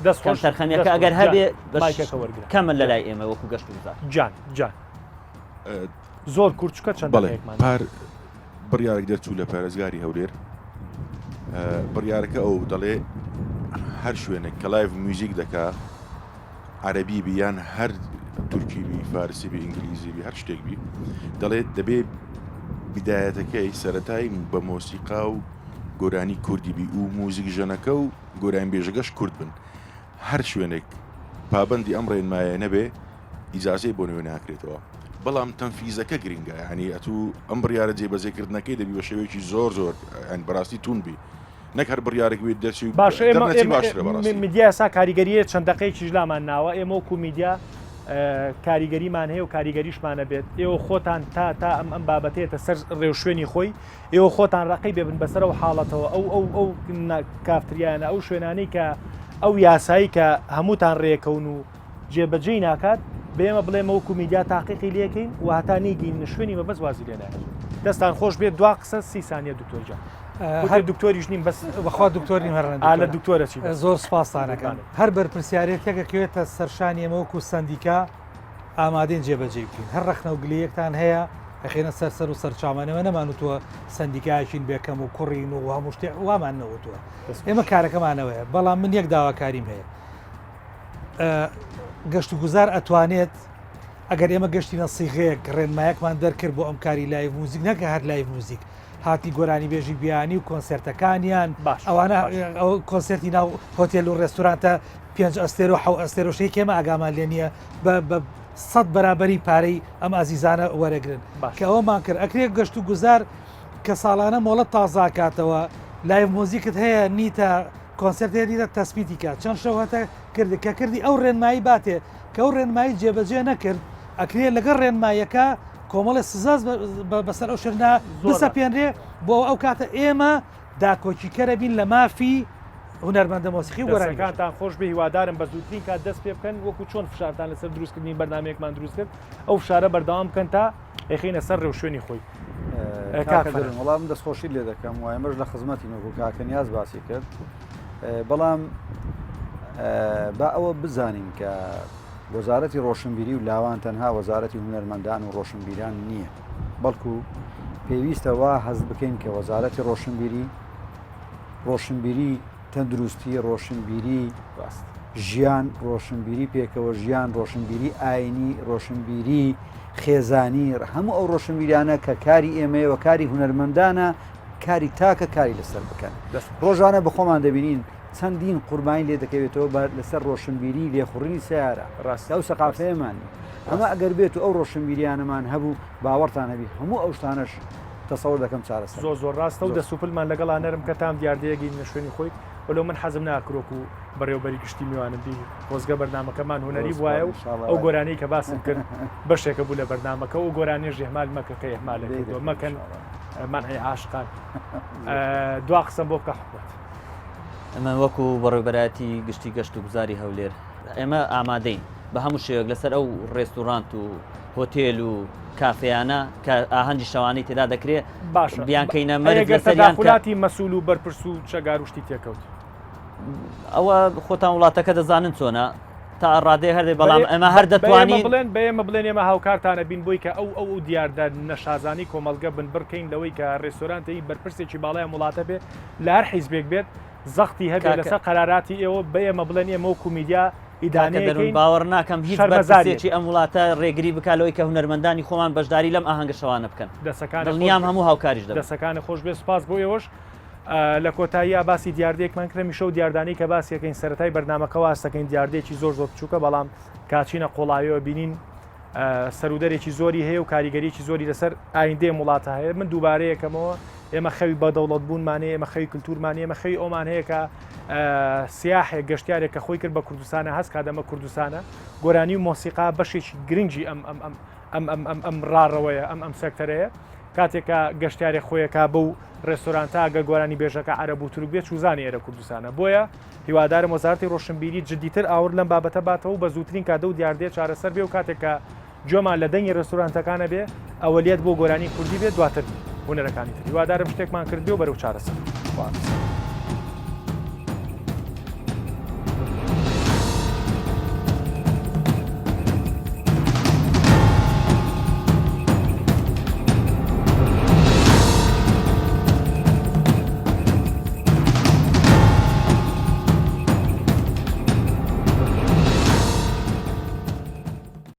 دەستخۆش تەرخەمیەکە ئەگەر هەبێ کەمە لە لای ئێمە وەکو گەشت و گوزار جان زۆر کورچکە چەند پار بڕیارێک دەرچوو لە پارێزگاری هەولێر بڕیارەکە ئەو دەڵێ هەر شوێنێک کە لایڤ میوزیک دەکا عەرەبی بیان هەر تورکی بی فارسی بی ئینگلیزی بی هەر شتێک بی دەڵێت دەبێت بیدایەتەکەی سەرەتای بە مۆسیقا و گۆرانی کوردی بی و موزیک ژەنەکە و گۆران بێژەکەش کورد بن هەر شوێنێک پابەندی ئەم ڕێنمایە نەبێ ئیجازەی بۆ نوێ ناکرێتەوە بەڵام تەنفیزەکە گرنگە ینی ئەتوو ئەم بڕیارە جێبەجێکردنەکەی دەبی بە شێوەیەکی زۆر بەڕاستی تون بی نەک هەر بڕیارێک بێت دەرچی باشە میدیا ئێستا کاریگەریە چەند دقەیەکی ژلامان ناوە ئێمە وەکو میدیا کاریگەریمان هەیە و کاریگەریشمانە بێت ئێوە خۆتان تا ئەم بابەتێتە سەر ڕێوشوێنی خۆی ئێوە خۆتان ڕقی بێبن بەسەر و حاڵەتەوە ئەو کافتریانە ئەو شوێنانەی کە ئەو یاسایی کە هەمووتان ڕێکەون و جێبەجێی ناکات بێمە بڵێمە وەکو میدیا تاقیقی لێکەین و هەتا نیگەین شوێنی مە بەس وازی لێ نایە دەستان خۆش بێت دوا قسە 30 ثانیە دکتۆرجان هەر دکتۆریش نیم بەس بەخوا دکتۆری هەڕەن لە دکتۆرەچی زۆر سپاسانەکان هەر بەرپرسیارێتێکەکەوێتە سەرشانی ئەمە وەکو سندیکا ئامادەین جێبەجێ بکەین هەر ڕەخنە و گلەیەکتان هەیە ئەخێنە سەر و سەرچاوانەوە نەمانوتووە سندیکایشین بێکەم و کوڕین و هەموو شتێ وامان نەوتووە ئێمە کارەکەمانەوەیە بەڵام من یەک داواکاریم هەیە گەشت و گوزار ئەتوانێت ئەگەر ئێمە گەشتینە سیغەیەک ڕێنمایەکمان دەرکرد بۆ ئەم کاری لایڤ موزیک نەکە هەر لایڤ موزیک هاتی گۆرانی بێژی بیانی و کۆنسرتەکانیان ئەوانە کۆنسرتی ناو هۆتێل و ڕێستورانتە 5 ئەستێر و 7 ئەستێرۆشەی کێمە ئاگامان لێ نییە بە 100 بەرابەری پارەی ئەم ئازیزانە وەرەگرن کە ئەوەمان کرد ئەکرێت گەشت و گوزار کە ساڵانە مۆڵەت تازاکاتەوە لایڤ مۆزیکت هەیە نیتە کۆنسرتێ دیتە تەسبیتی کات چەند شەوەتە کرد کە کردی ئەو ڕێنمایی باتێ کە ئەو ڕێنمایی جێبەجێ نەکرد ئەکرێت لەگەڵ ڕێنمایەکە کۆمەڵی سزاز بەسەر ئەو شرنا بسەپێنرێ بۆ ئەو کاتە ئێمە داکۆچیکەرە بین لە مافی هونەرمەندە مۆسیقی گۆرانی گۆرانەکانتان خۆش بێ هیوادارم بە زووترین کات دەست پێ بکەن وەکو چۆن فشارتان لەسەر دروستکردنی بەرنامەیەکمان دروست کرد ئەو فشارە بەردەوام بکەن تا ئەخینە سەر ڕێو شوێنی خۆی. وەڵام دەستخۆشی لێ دەکەم وایە مەش لە خزمەتی نۆکو کاکە نیاز باسی کرد بەڵام با ئەوە بزانین کە وەزارەتی ڕۆشنبیری و لاوان تەنها وەزارەتی هونەرمەندان و ڕۆشنبیران نییە بەڵکو پێویستەوە هەز بکەین کە وەزارەتی ڕۆشنبیری تەندروستی ڕۆشنبیری ژیان ڕۆشنبیری پێکەوە ژیان ڕۆشنبیری ئاینی ڕۆشنبیری خێزانی هەموو ئەو ڕۆشنبیرانە کە کاری ئێمەیەوە کاری هونەرمەندانە کاری تاکە کاری لەسەر بکەن ڕۆژانە بەخۆمان دەبینین چەندین قوربانی لێ دەکەوێتەوە لەسەر ڕۆشنبیری لێخوڕنی سیارە ڕاستە ئەو سەقافەیەمان ئەمە ئەگەر بێت و ئەو ڕۆشنبیریانەمان هەبوو باوەڕتان هەبی هەموو ئەو شتانەش تەسەوەر دەکەم چارەسەر زۆر ڕاستە و دەسوپلمان لەگەڵا نەرم کە تام دیاردەیەکی نەشوێنی خۆی وەلو من حەزم ناکرۆک و بەڕێوەبەری گشتی میوانم بی خۆزگە بەرنامەکەمان هونەری وایە و ئەو گۆرانەی کە باسم کرد بەشێکە بوو لە بەرنامەکە و گۆرانیش ژێمال مەکە کە ئێحمالە مەکەن منعی عاشقان دوا قسەم بۆ بکە حکومەت ئەمە وەکو بەڕێوەبەرایەتی گشتی گەشت و گوزاری هەولێر ئێمە ئامادەین بە هەموو شێوەیەک لەسەر ئەو ڕێستورانت و هۆتێل و کافیانە کە ئاهەنگی شەوانەی تێدا دەکرێت باشە بیانکەینە مەرج لەسەریانکولاتی مەسول و بەرپرس و چەگاروشتی تێکەوت ئەوە خۆتان وڵاتەکە دەزانن چۆنە تا ڕادەیە هەردێ بەڵام ئەمە هەر دەتوانین بەێمە بڵێن ئێمە هاوکارتانە بین بۆی کە ئەو دیاردە نەشازانی کۆمەلگە بن بڕکەین لەوەی کە ڕێستۆرانتی بەرپرسێکی باڵای وڵاتە بێ لە هەر حیزبێک بێت زەختی هەبێت لەسەر قەراراتی ئێوە بەێمە بڵێن ئێمە وەکو میدیا ئیدانەکەن باوەڕ ناکەم هیچ بەرپرسێکی ئەم وڵاتە ڕێگری بکالەوەی کە هونەرمەندانی خۆمان بەشداری لەم ئاهەنگە شەوانە بکەن دڵنیام هەموو هاوکاریش دەسەکانە خۆش بێ سپاس بۆ ئێوەش لە کۆتاییە باسی دیاردەیەکمان کرێمی شەو دیاردانی کە باسیەکەین سەرەتای بەرنامەکە واستەکەین دیاردێکی زۆر بچووکە بەڵام کاچینە قۆڵاویەوە بینین سەرودەرێکی زۆری هەیە و کاریگەریی زۆری لەسەر ئایندەی وڵاتە هەیە من دووبارەیەکەمەوە ئێمە خەوی بەدەوڵەت بوونمانەیە ئێمە خەوی کللتورمانە ئێمە خەوی ئەومان هەیە کە سیاحێک گەشتیارێک کە خۆی کرد بە کوردستانە هەست کادەمە کوردستانە گۆرانی و مۆسیقا بەشێکی گرنگی ئەم ڕاڕەوەیە ئەم سەکتەرەیە کاتێکە گەشتیارێک خۆیەکە بەو ڕێستۆرانتە ئەگە گۆرانی بێژەکە عەرەب و تورک بێت چوزانی ئێرە کوردستانە بۆیە هیوادارم وەزارەتی ڕۆشنبیری جددیتر ئاور لەم بابەتە باتەوە بە زووترین کادە و دیاردێ چارەسەر بێ و کاتێکە جۆمان لە دەنگی ڕێستۆرانتەکانە بێ ئەوەلیەت بۆ گۆرانی کوردی بێت دواتر هونەرەکانی تر هیوادارم شتێکمان کردی و بەرەو چارەسەر